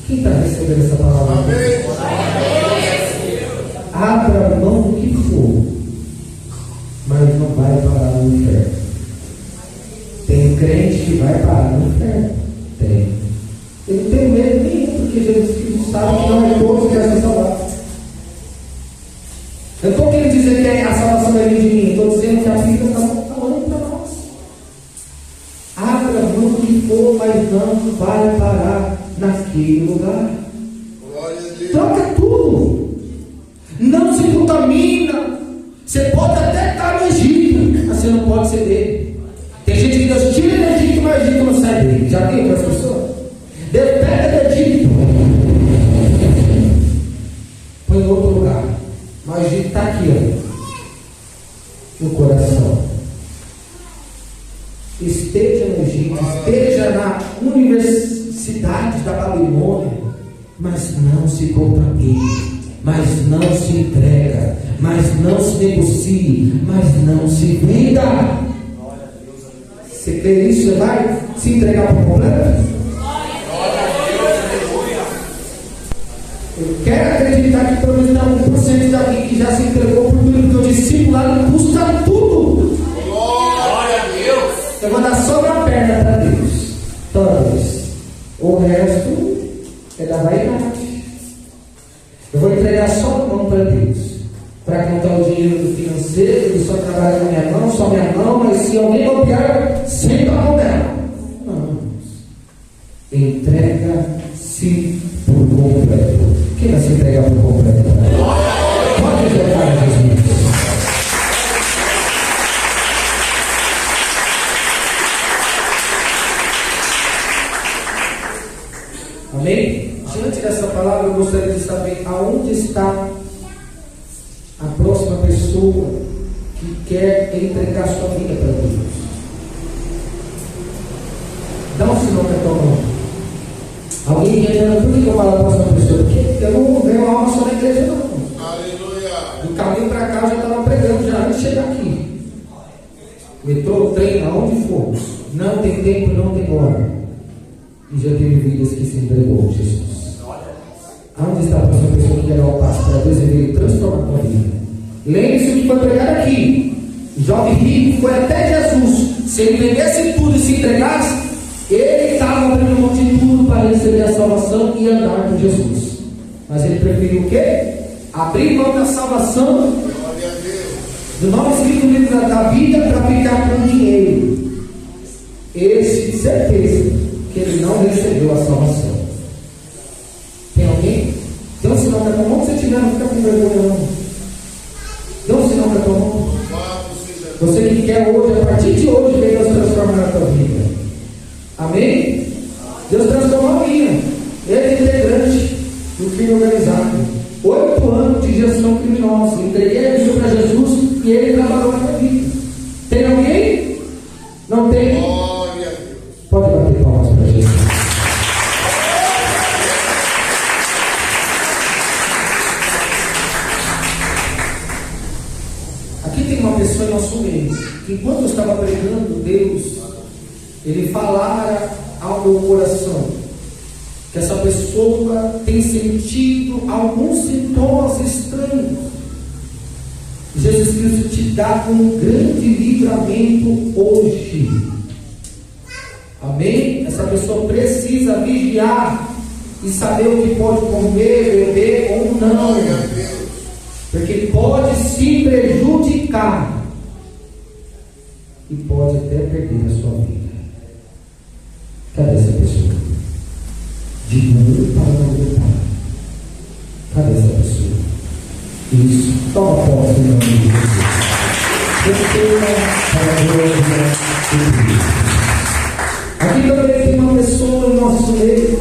Speaker 1: Quem está recebendo essa palavra? Abra mão do que for, mas não vai parar no inferno. Tem crente que vai parar no inferno. Tem. Eu não tenho medo nenhum, porque Jesus Cristo sabe que não é todos que é salvados. Eu estou querendo dizer que a salvação é de mim. Estou dizendo que a Bíblia está falando para nós. Abra mão do que for, mas não vai parar naquele lugar. Troca tudo. Não se contamina. Você pode até estar no Egito, mas você não pode ceder. Tem gente que Deus tira do Egito, mas o Egito não sai dele. Já viu aquelas pessoas? Deus pega do Egito, põe em outro lugar. Mas o Egito está aqui, ó, no coração. Esteja no Egito, esteja na universidade da Babilônia, mas não se contamine, mas não se entrega, mas não se negocie, mas não se venda. Você crê isso? Você vai se entregar por completo? Eu quero acreditar que pelo menos 1% daqui que já se entregou por tudo, porque o discipulado custa tudo. Glória a Deus. Eu vou dar só uma perna para Deus. Todos. O resto é da vaidade. Eu vou entregar só a mão para Deus. Para contar o dinheiro do financeiro, ele só trabalha na minha mão, só minha mão, mas se alguém copiar, sempre a mão dela. Não. Entrega-se por completo. Quem vai se entregar por completo? Pode entregar a Jesus. Amém? Diante dessa palavra, eu gostaria de saber aonde está a próxima pessoa que quer entregar sua vida para Deus. Dá um sinal para a tua mão. Alguém entendendo por que eu falo para a próxima pessoa? Porque eu não venho uma alma só na igreja, não. Aleluia. Do caminho para cá eu já estava pregando já antes de chegar aqui. Metrô, trem, aonde for. Não tem tempo, não tem hora. E já teve vidas que se entregou, Jesus. Aonde está a próxima pessoa que quer dar o passo para Deus e veio transformar a tua vida? Lembre-se o que foi pregado aqui. O jovem rico foi até Jesus. Se ele vendesse tudo e se entregasse, ele estava abrindo mão de tudo para receber a salvação e andar com Jesus. Mas ele preferiu o quê? Abrir mão da salvação do nome escrito no livro da vida para ficar com dinheiro. Esse, de certeza, que ele não recebeu a salvação. Tem alguém? Dê um sinal para a tua mão. Se tiver, não fica com vergonha, não. Dê um sinal para a tua mão. Você que quer hoje, a partir de hoje, ver Deus transformar a tua vida. Amém? Deus transformou a minha. Ele é integrante do crime organizado. 8 anos de gestão criminosa. Entreguei a vida para Jesus e ele trabalhou na minha vida. Tem alguém? Não tem? Pode bater palmas para Jesus. Aqui nosso meio, que enquanto eu estava pregando, Deus, Ele falara ao meu coração, que essa pessoa tem sentido alguns sintomas estranhos. Jesus Cristo te dá um grande livramento hoje. Amém? Essa pessoa precisa vigiar e saber o que pode comer, beber ou não, porque pode se prejudicar e pode até perder a sua vida. Cadê essa pessoa? De novo para não lutar. Cadê essa pessoa? Isso, toma posse em nome de Jesus. Receba para a glória de Deus. Aqui também tem uma pessoa no nosso meio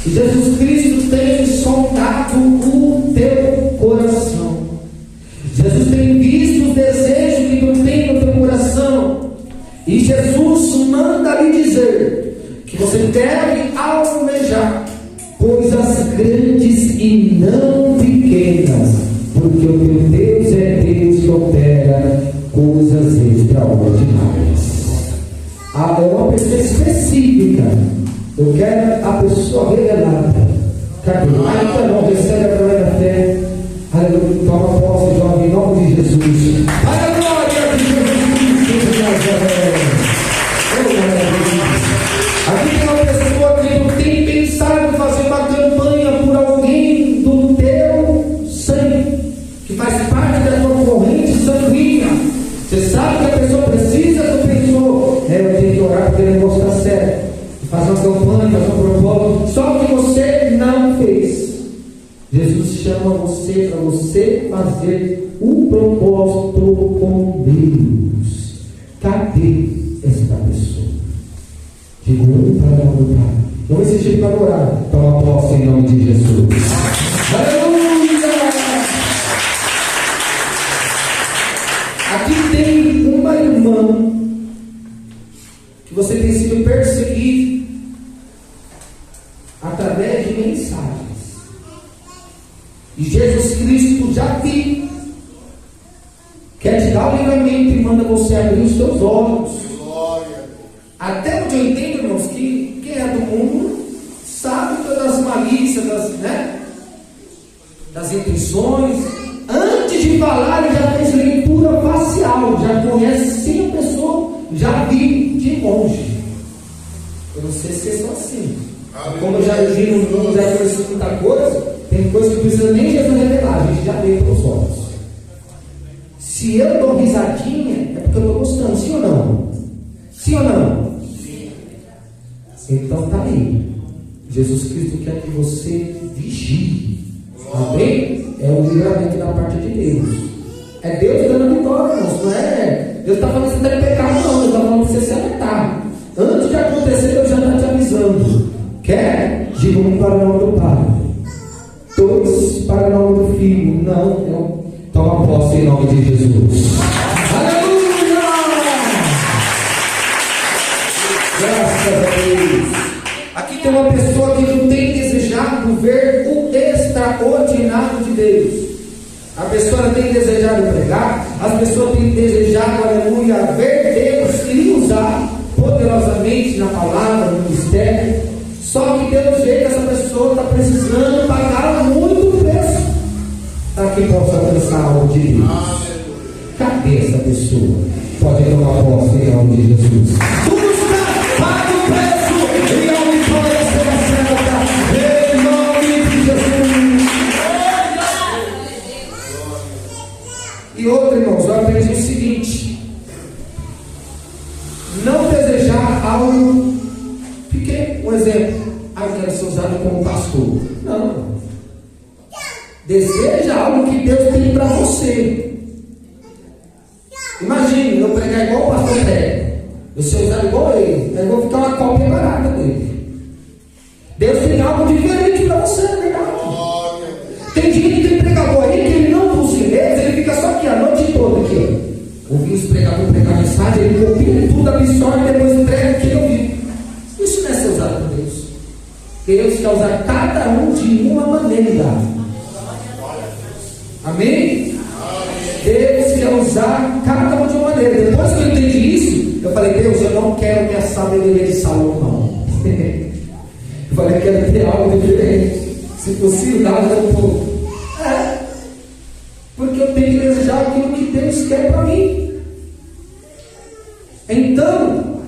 Speaker 1: que Jesus Cristo tem sondado o teu coração. Jesus tem visto os desejos que tu tem no teu coração. E Jesus manda lhe dizer que você deve almejar coisas grandes e não pequenas, porque o teu Deus é Deus que opera coisas extraordinárias. É uma pessoa específica. Eu quero a pessoa revelada. Cadê? Ainda não recebe através da fé. Aleluia. Toma posse, jovem, em nome de Jesus. Para a glória de Jesus de Nazaré. Aqui tem uma pessoa que não tem pensado em fazer uma campanha por alguém do teu sangue, que faz parte da tua corrente sanguínea. Você sabe que a pessoa precisa, tu pensou, eu tenho que orar porque o negócio está certo, fazer uma campanha, fazer um propósito, só que você não fez. Jesus chama você para você fazer um propósito com Deus. Cadê esta pessoa? Digo para lutar. Não existe para orar. Toma posse em nome de Jesus. Aleluia! Aqui tem uma irmã que você tem sido perseguido através de mensagens. E Jesus Cristo já te quer te dar o livramento e manda você abrir os teus olhos. Até onde eu entendo, irmãos, que quem é do mundo sabe todas as malícias, das intenções. Antes de falar, ele já fez leitura facial, já conhece sim a pessoa, já vi de longe. Eu não sei se vocês são assim. Como eu já vi no mundo, já conheci muita coisa, tem coisa que não precisa nem Jesus revelar, a gente já vê pelos olhos. Se eu dou risadinha, é porque eu estou gostando, sim ou não? Sim ou não? Sim. Então tá aí. Jesus Cristo quer que você vigie. Amém? É o livramento da parte de Deus. É Deus dando a vitória, irmãos. Não é Deus está falando que você está em pecado, não. Deus está falando que você se alertar. Antes de acontecer, Deus já está te avisando. Quer? Diga um para o nome do Pai, dois para o nome do Filho. Não. Toma posse em nome de Jesus. Aleluia! Graças a Deus. Aqui tem uma pessoa que não tem desejado ver o extraordinário de Deus. A pessoa tem desejado pregar, as pessoas têm desejado, aleluia, ver Deus e usar poderosamente na palavra, no mistério. Só que Deus vê que essa pessoa está precisando pagar muito preço para que possa alcançar algo de Deus. Cadê essa pessoa? Pode tomar posse em nome de Jesus. Busca, paga o preço e a vitória será certa em nome de Jesus. E outro, irmãos, eu aprendi o seguinte: não desejar algo pequeno. Um exemplo, eu quero ser usado como pastor. Não. Deseja algo que Deus tem para você. Imagine eu pregar igual o pastor prega, eu ser usado igual ele, eu vou ficar uma cópia barata dele. Deus tem algo diferente para você, na verdade. Tem gente que tem pregador aí que ele não busca Deus, ele fica só aqui a noite toda aqui, ó, ouvindo os pregadores pregar mensagem, ele copia tudo, absorve e depois prega o que ele ouviu. Isso não é ser usado por Deus. Deus quer usar cada um de uma maneira. Amém? Deus quer usar cada um de uma maneira. maneira. Depois que eu entendi isso, eu falei: Deus, eu não quero minha sabedoria de Salomão, não. Eu falei: eu quero ter algo diferente. Se possível, nada um pouco. Porque eu tenho que desejar aquilo que Deus quer para mim. Então,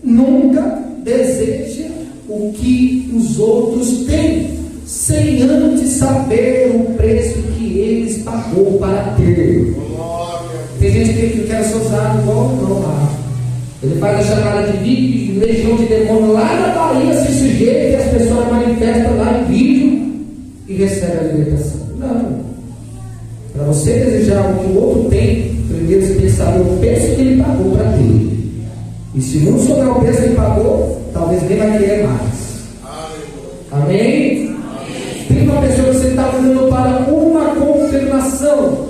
Speaker 1: nunca deseje o que os outros têm, sem antes saber o preço que eles pagou para ter. Tem gente que quer ser usado igual o irmão lá. Ele faz a chamada de vídeo de legião de demônio lá na Bahia, se sujeita, e as pessoas manifestam lá em vídeo e recebem a libertação. Não. Para você desejar o que o outro tem, primeiro você tem que saber o preço que ele pagou para ter. E se não souber o preço que ele pagou, talvez nem vai querer mais. Amém? Tem uma pessoa que você está fazendo para uma confirmação,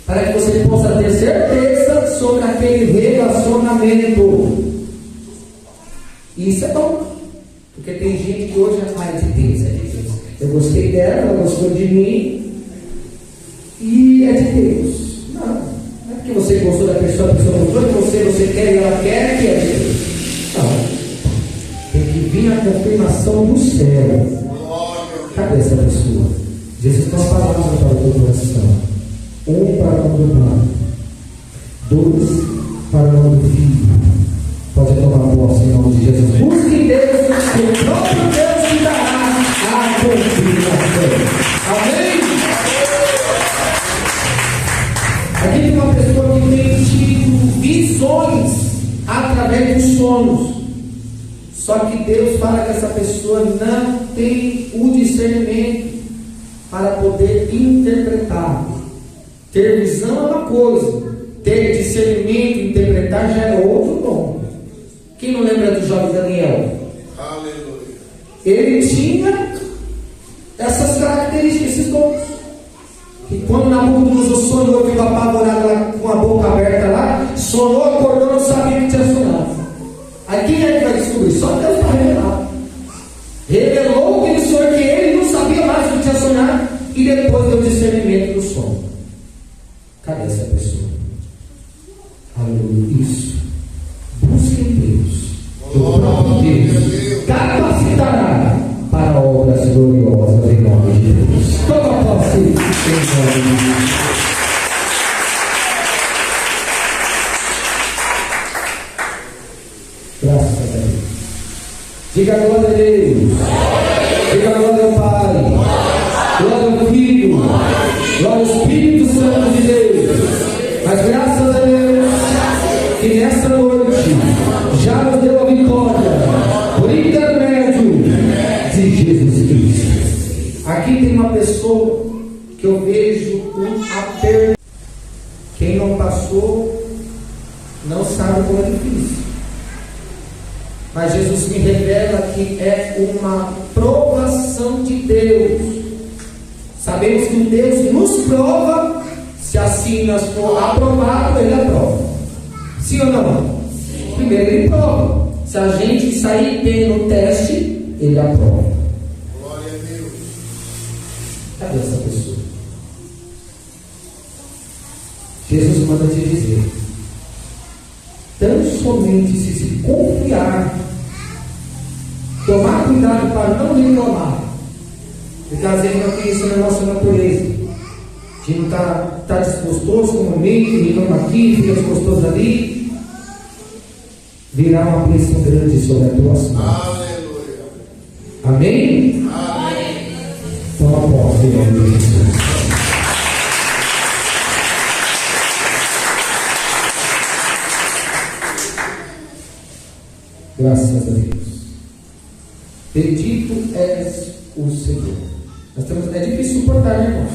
Speaker 1: para que você possa ter certeza sobre aquele relacionamento. E isso é bom, porque tem gente que hoje é de Deus. Eu gostei dela, ela gostou de mim, e é de Deus. Não é porque você gostou da pessoa, a pessoa gostou de você, você quer e ela quer, que é de Deus. Não. Tem que vir a confirmação do céu. Cadê essa pessoa? Jesus tem uma palavra para o teu coração. 1 para o nome do Pai, 2 para o nome do Filho. Pode tomar posse em nome de Jesus. Busque em Deus, que o próprio Deus te dará a confirmação. Amém? Aqui tem uma pessoa que tem tido visões através dos sonhos. Só que Deus fala que essa pessoa não tem o discernimento para poder interpretar. Ter visão é uma coisa, ter discernimento e interpretar já é outro dom. Quem não lembra do jovem Daniel?
Speaker 2: Aleluia.
Speaker 1: Ele tinha essas características, esses dons. E quando Nabucodonosor sonhou, ficou apavorado lá, com a boca aberta lá, sonhou, acordou, não sabia que tinha sonhado. Aí quem é que vai descobrir? Só Deus para revelar. Revelou que ele sonhou, que ele não sabia mais o que tinha sonhado, e depois deu discernimento do sonho. Cadê essa pessoa? Aleluia. Isso. Busque em Deus. O próprio Deus capacitará para obras gloriosas em nome de Deus. Toma posse em nome de Deus. Graças a Deus. Diga a glória a Deus. Diga a glória ao Pai. Glória ao Filho. Glória ao Espírito Santo de Deus. Mas graças a Deus que nessa noite já nos deu a vitória por intermédio de Jesus Cristo. Aqui tem uma pessoa que eu vejo um aperto. Quem não passou não sabe como é difícil. Mas Jesus me revela que é uma provação de Deus. Sabemos que Deus nos prova. Se assim nós for aprovado, Ele aprova. Sim ou não? Sim. Primeiro Ele prova. Se a gente sair bem no teste, Ele aprova.
Speaker 2: Glória a Deus.
Speaker 1: Cadê essa pessoa? Jesus manda te dizer: tão somente se confiar, tomar cuidado para não reclamar, porque às vezes não tem isso na nossa natureza, de não estar desgostoso com o momento, reclama aqui, fica desgostoso ali, virá uma bênção grande sobre a tua vida.
Speaker 2: Aleluia.
Speaker 1: Amém?
Speaker 2: Amém.
Speaker 1: Toma posse em nome de Jesus. Graças a Deus. Bendito és o Senhor. É difícil suportar, né, irmão?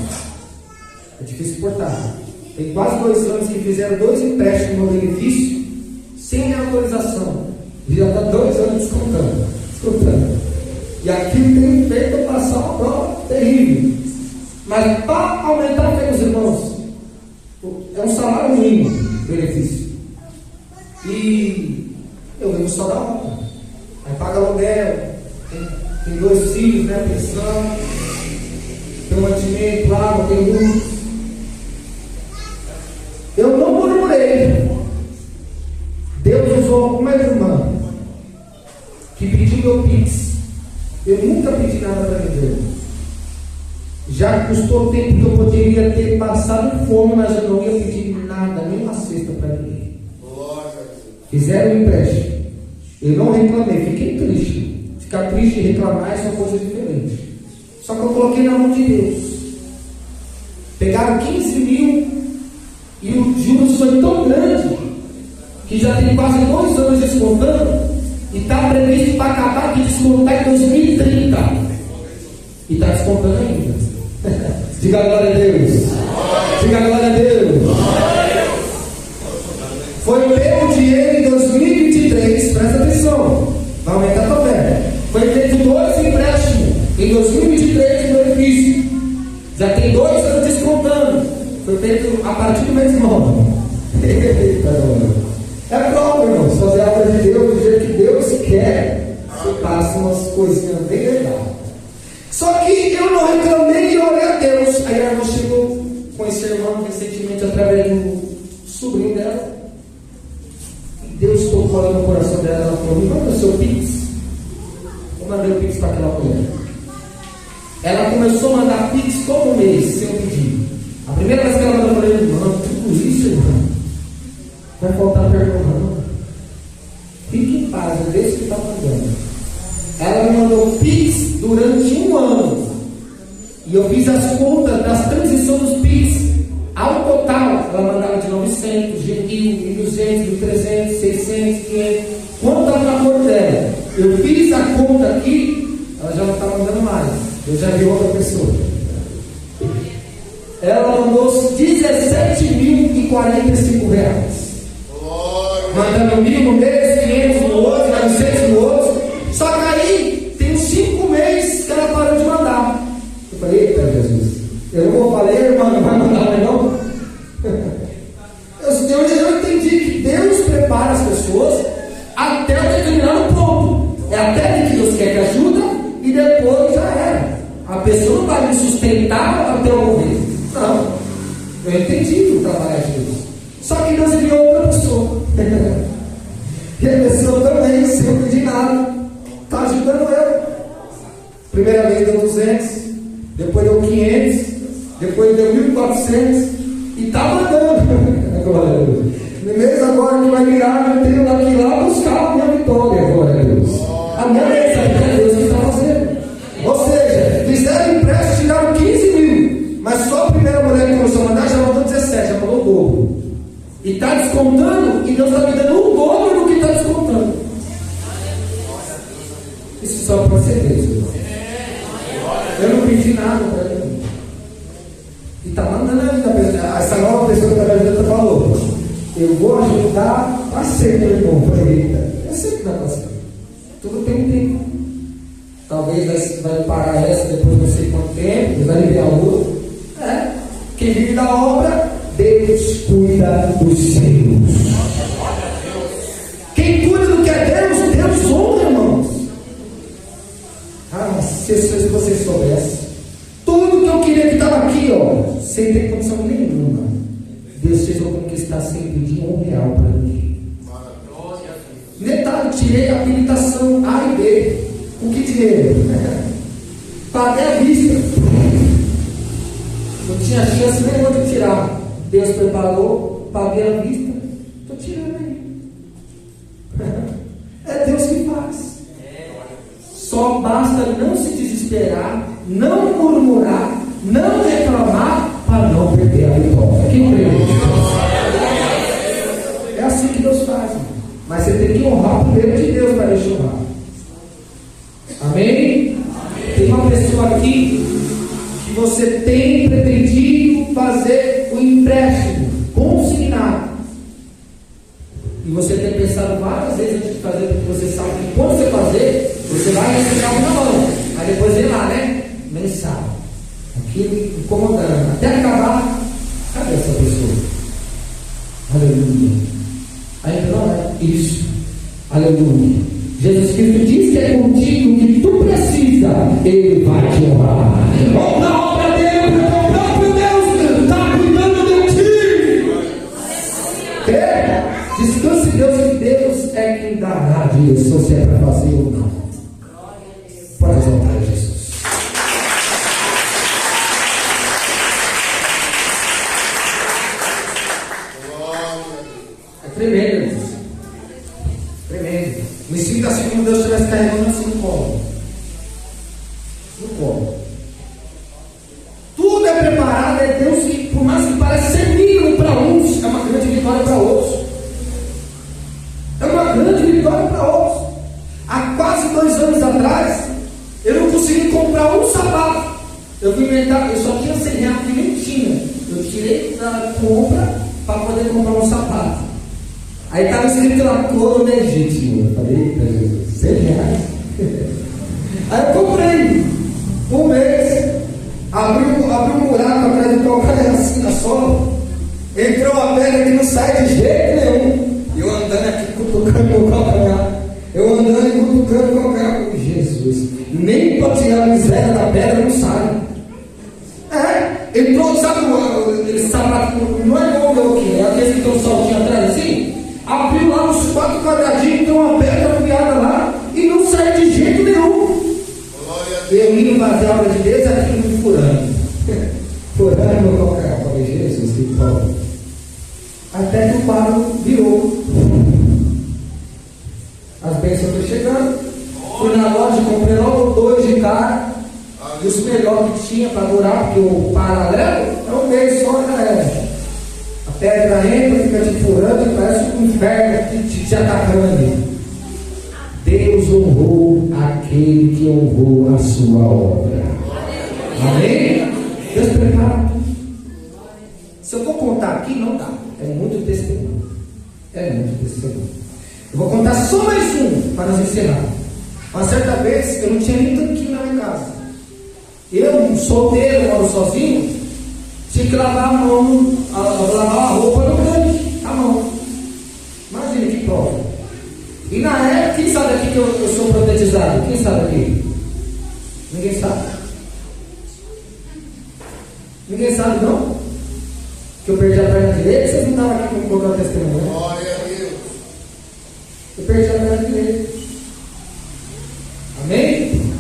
Speaker 1: É difícil suportar. Tem quase 2 anos que fizeram 2 empréstimos no benefício sem minha autorização. E já está 2 anos descontando. E aquilo tem feito eu passar uma prova terrível. Mas para aumentar a fé dos irmãos, é um salário mínimo benefício. E eu vivo só da obra. Aí paga aluguel, tem 2 filhos, né? Pensão, tem mantimento, água, tem luz. Eu não murmurei, só uma irmã que pediu meu Pix. Eu nunca pedi nada para ninguém. Já custou tempo que eu poderia ter passado fome, mas eu não ia pedir nada, nem uma cesta para ninguém. Fizeram um empréstimo. Eu não reclamei, fiquei triste. Ficar triste e reclamar é uma coisa diferente. Só que eu coloquei na mão de Deus. Pegaram 15 mil e o juros foi tão grande que já tem quase 2 anos descontando e está previsto para acabar de descontar em 2030. E está descontando ainda. Diga glória a Deus. Diga glória a Deus. Foi pego dinheiro em 2023, presta atenção, vai aumentar a tua fé. Foi feito 2 empréstimos em 2023 no benefício. Já tem 2 anos descontando. Foi feito a partir do mês 9. É próprio, irmãos, fazer a obra de Deus do jeito que Deus quer. Você passa umas coisinhas bem legais. Só que eu não reclamei e orei a Deus. Aí a irmã chegou com esse irmão recentemente através do sobrinho dela. E Deus tocou lá no coração dela. Ela falou: me manda o seu Pix. Eu mandei o Pix para aquela mulher. Ela começou a mandar Pix todo mês, sem eu pedir. A primeira vez que ela mandou, eu falei: irmão, tudo isso, irmão, vai faltar perdoa, não. Fique em paz, é desse que está mandando. Ela me mandou Pix durante 1 ano. E eu fiz as contas das transições dos Pix. Ao total, ela mandava de 900, de 1.000, 1.200, 1.300, 600, 500. Quanto estava na conta dela? Eu fiz a conta aqui, ela já não está mandando mais. Eu já vi outra pessoa. Ela mandou R$17.045. Mandando 1.000 no mês, 500 no outro, 900 no outro. Só que aí tem uns 5 meses que ela parou de mandar. Eu falei: eita Jesus, eu não vou falar, irmã, não vai mandar mais não? Eu entendi que Deus prepara as pessoas até o determinado ponto. É até que Deus quer que ajuda e depois já era. A pessoa não vai me sustentar até eu morrer. Não. Eu entendi o trabalho de Deus. Só que Deus enviou outra pessoa. E a pessoa também, sem eu pedir nada, está ajudando eu. Primeira vez deu 200, depois deu 500, depois deu 1.400 e está mandando. Glória a Deus. No mês agora que vai virar, eu tenho daqui lá buscar a minha vitória. Glória a Deus. A minha mesa é Deus que está fazendo. Ou seja, fizeram empréstimo, tiraram 15 mil, mas só a primeira mulher que começou a mandar já mandou 17, já mandou o dobro. E está descontando, e Deus está me dando o dobro do que está descontando. Isso só pode ser Deus, irmão. Eu não pedi nada para ele. E está mandando ainda. Essa nova pessoa que está me ajudando falou: eu vou ajudar para sempre, irmão. Eu falei: eita, eu sei que dá para ser. Tudo tem um tempo. Talvez vai parar essa depois de não sei quanto tempo, vai liberar outra. Quem vive da obra, Deus cuida dos seus. Quem cuida do que é Deus, Deus honra, irmãos. Mas se vocês soubessem, tudo que eu queria que estava aqui, ó, sem ter condição nenhuma, Deus fez eu conquistar sem pedir R$1 para mim. Detalhe, tirei a habilitação A e B. Com que dinheiro? Paguei a vista. Não tinha chance nenhuma de tirar. Deus preparou, paguei a vista. Estou tirando aí. É Deus que faz. Só basta não se desesperar, não murmurar, não reclamar, para não perder a vitória. Quem crê? É assim que Deus faz. Mas você tem que honrar o primeiro de Deus para deixar honrar. Amém? Tem uma pessoa aqui que você tem pretendido fazer o empréstimo consignado. E você tem pensado várias vezes antes de fazer, porque você sabe que quando você fazer, você vai receber na mão. Aí depois vem lá, né? Mensal. Aquilo incomodando. Até acabar, cadê essa pessoa? Aleluia. Aí não é isso. Aleluia. Jesus Cristo diz que é contigo que tu precisa, Ele vai te honrar. Na obra dele, porque o próprio Deus está cuidando de ti. Descanse em Deus, que Deus é direção se é para fazer ou não. Pode exaltar Jesus. É tremendo isso. Tremendo. Me sinto assim como Deus estivesse carregando assim no colo. No colo. Tudo é preparado, é Deus que, por mais que pareça ser mínimo para uns, é uma grande vitória para outros. É uma grande vitória para outros. Há quase 2 anos atrás, eu não consegui comprar um sapato. Eu fui inventar, eu só tinha 100 reais que nem tinha. Eu tirei da compra para poder comprar um sapato. Aí estava escrito lá, couro legítimo. Eu falei, eita Jesus, 100 reais. Aí eu comprei. Um mês, abri um buraco atrás do calcanhar assim na sola. Entrou uma pedra que não sai de jeito nenhum. Eu andando aqui, cutucando meu calcanhar. Eu andando e cutucando o calcanhar. Jesus, nem para tirar a miséria da pedra não sai. Entrou, sabe, esse sapato, não é longo aqui, é aquele que tem um saltinho atrás assim. Abriu lá uns 4 quadradinhos, tem uma pedra afiada lá e não sai de jeito nenhum. Eu indo fazer a obra de Deus, aquilo me furando. Furando meu calcanhar. Eu falei, Jesus, que pobre. Até que o quadro virou. As bênçãos estão chegando. Fui na loja, comprei logo 2 de cara. E os melhores que tinha para durar, porque o paralelo é um mês só, já era. A pedra entra, fica te furando e parece um inferno te atacando ali. Deus honrou aquele que honrou a sua obra. Amém? Deus prepara tudo. Se eu for contar aqui, não dá. É muito testemunho. É muito testemunho. Eu vou contar só mais um para nos encerrar. Uma certa vez eu não tinha nem tanquinho na minha casa. Eu, solteiro, moro sozinho, tinha que lavar a mão, lavar a roupa no tanque, a mão. Imagina que prova. E na época, quem sabe aqui que eu sou profetizado? Quem sabe aqui? Ninguém sabe. Ninguém sabe não? Que eu perdi a perna direita, vocês não estavam aqui com o testemunho.
Speaker 2: Glória a Deus.
Speaker 1: Eu perdi a perna direita. Amém?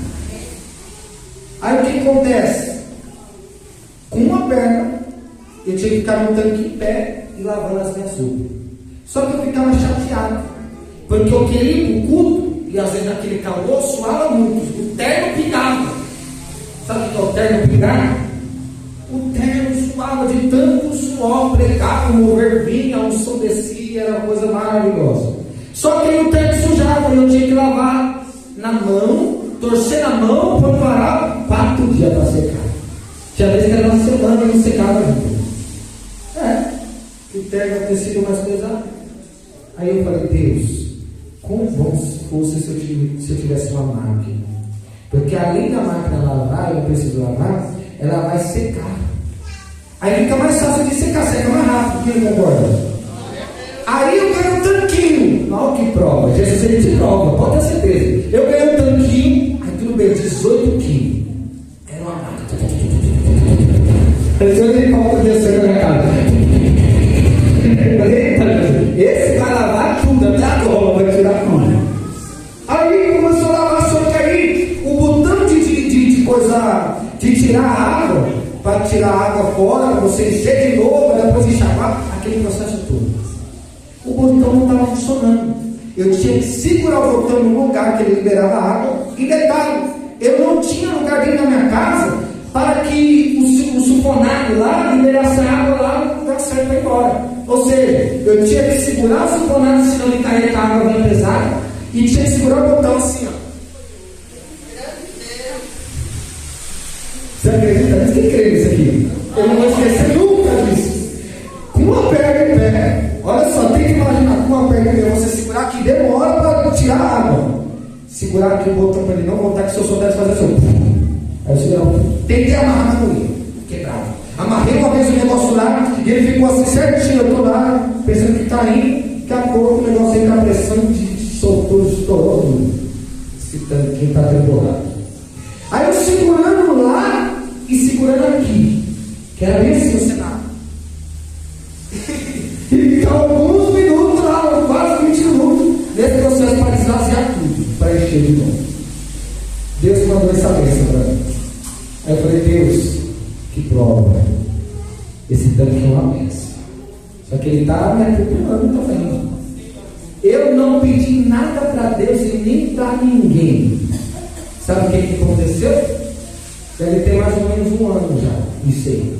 Speaker 1: Aí o que acontece? Com uma perna, eu tinha que ficar no tanque em pé e lavando as minhas roupas. Só que eu ficava chateado, porque eu queria ir para o culto, e às vezes naquele calor suava muito, o terno pingava. Sabe o que é o terno pingar? O terno suava de tanto suor, pregava, o mover vinha, a unção descia, era uma coisa maravilhosa. Só que aí o terno sujava, e eu tinha que lavar na mão, torcer na mão, preparar 4 dias para secar. Tinha vezes que era uma semana e não secava ainda. O terno ter sido mais pesado. Aí eu falei, Deus, como bom fosse se eu tivesse uma máquina. Porque além da máquina lavar, eu não preciso lavar, ela vai secar. Aí fica mais fácil de secar, seca mais rápido. Quem concorda? Aí eu ganhei um tanquinho. Olha que prova, Jesus ele te prova, pode ter certeza. Eu ganhei um tanquinho, aí tudo bem, 18 quilos. Era uma máquina. Eu nem como descer na minha casa. Esse vai lavar tudo, até a gola vai tirar tudo. Aí começou a lavar, só que aí o botão de coisa, de tirar a água, para tirar a água fora, você encher de novo, depois enxaguar, aquele processo todo. O botão não estava funcionando. Eu tinha que segurar o botão no lugar que ele liberava a água. E detalhe, eu não tinha lugar dentro da minha casa para que o sufonado lá liberasse a água lá no lugar certo para ir embora. Ou seja, eu tinha que segurar o sufonado, senão ele caía com a água bem pesada, e tinha que segurar o botão assim, ó. Você acredita nisso? Quem crê nisso aqui? Eu não vou esquecer nunca disso. Com uma perna em pé, olha só, tem que imaginar com uma perna em pé, você segurar aqui, demora para tirar a água. Segurar aqui o botão para ele não voltar, que se eu soubesse fazer assim. Aí eu segurava. Tentei amarrar na moinha, quebrava. Amarrei uma vez o negócio lá, e ele ficou assim certinho, eu tô lá, pensando que tá indo, daqui a pouco o negócio aí com a pressão soltou, estourou. Esse tanquinho tá trembolado. Aí eu segurando lá e segurando aqui, que era bem assim o cenário. E ficava alguns minutos lá, quase 20 minutos, nesse processo para desvaziar Ele está me atropelando também. Eu não pedi nada para Deus e nem para ninguém. Sabe o que aconteceu? Deve ter mais ou menos um ano já, isso aí.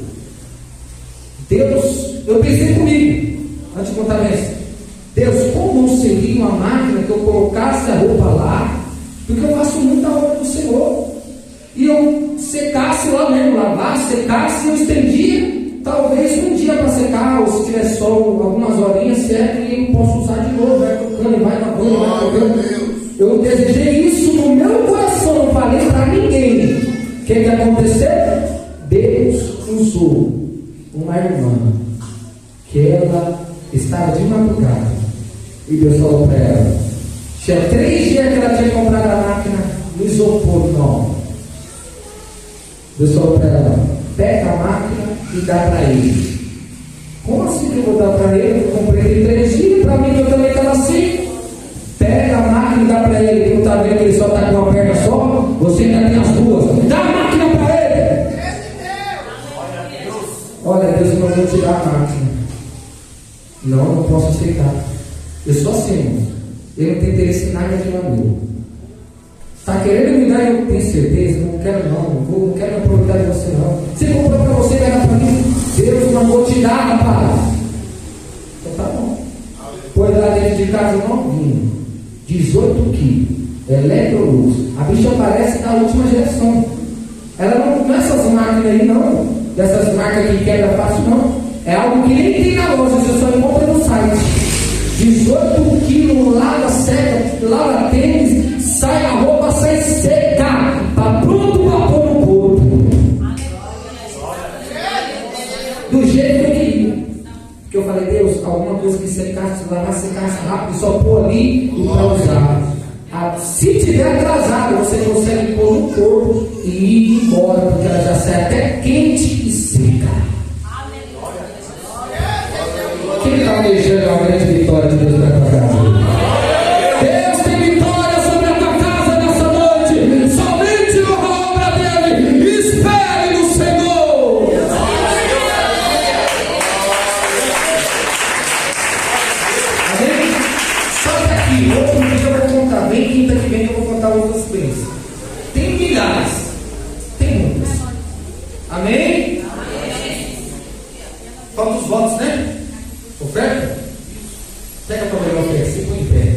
Speaker 1: Deus, eu pensei comigo, antes de contar isso. Deus, como não seria uma máquina que eu colocasse a roupa lá? Porque eu faço muita obra do Senhor. E eu secasse lá mesmo, lavasse, secasse e eu estendia. Talvez um dia para secar, ou se tiver sol, algumas horinhas, certo, e eu posso usar de novo, vai tocando e vai lavando, vai tocando. Eu desejei isso no meu coração, não falei para ninguém. O que aconteceu? Deus usou uma irmã, que ela estava de madrugada, e Deus falou para ela, tinha 3 dias que ela tinha comprado a máquina no isopor, não. Deus falou para ela, pega a máquina e dá para ele. Como assim que eu vou dar para ele? Eu comprei em 3 dias, para mim eu também estava assim. Pega a máquina e dá para ele, que não está vendo que ele só está com uma perna só, você ainda tem as 2. Dá a máquina para ele! Olha, Deus mandou tirar a máquina. Não, não posso aceitar. Eu sou assim, irmão. Eu não tenho interesse em nada de meu. Está querendo me dar, eu tenho certeza, não quero não quero me aproveitar de você não. Se comprou para você, pega para mim. Deus mandou te dar, rapaz. Então tá bom. Põe lá dentro de casa novinho, 18 quilos, Electrolux. A bicha parece da última geração. Ela não é essas máquinas aí não, dessas marcas que quebra fácil não. É algo que nem tem na loja, você só encontra no site. 18 quilos, lava, seca, lava tênis, sai a roupa, sai seca, tá pronto para pôr no corpo. Do jeito que eu queria. Porque eu falei, Deus, alguma coisa que secasse, lavar, secasse rápido, só pôr ali e para usar. Se tiver atrasado, você consegue pôr no corpo e ir embora, porque ela já sai até quente e seca. Quem está almejando a grande vitória de Deus na tua casa? Deus tem vitória sobre a tua casa nessa noite. Somente a obra dele. Espere no Senhor. Amém? Só que aqui, outro dia eu vou contar. Bem quinta que vem eu vou contar outras experiências. Tem milhares. Tem muitas. Amém? Faltam os votos, né? Oferta? Pega para melhor oferta, se põe em pé.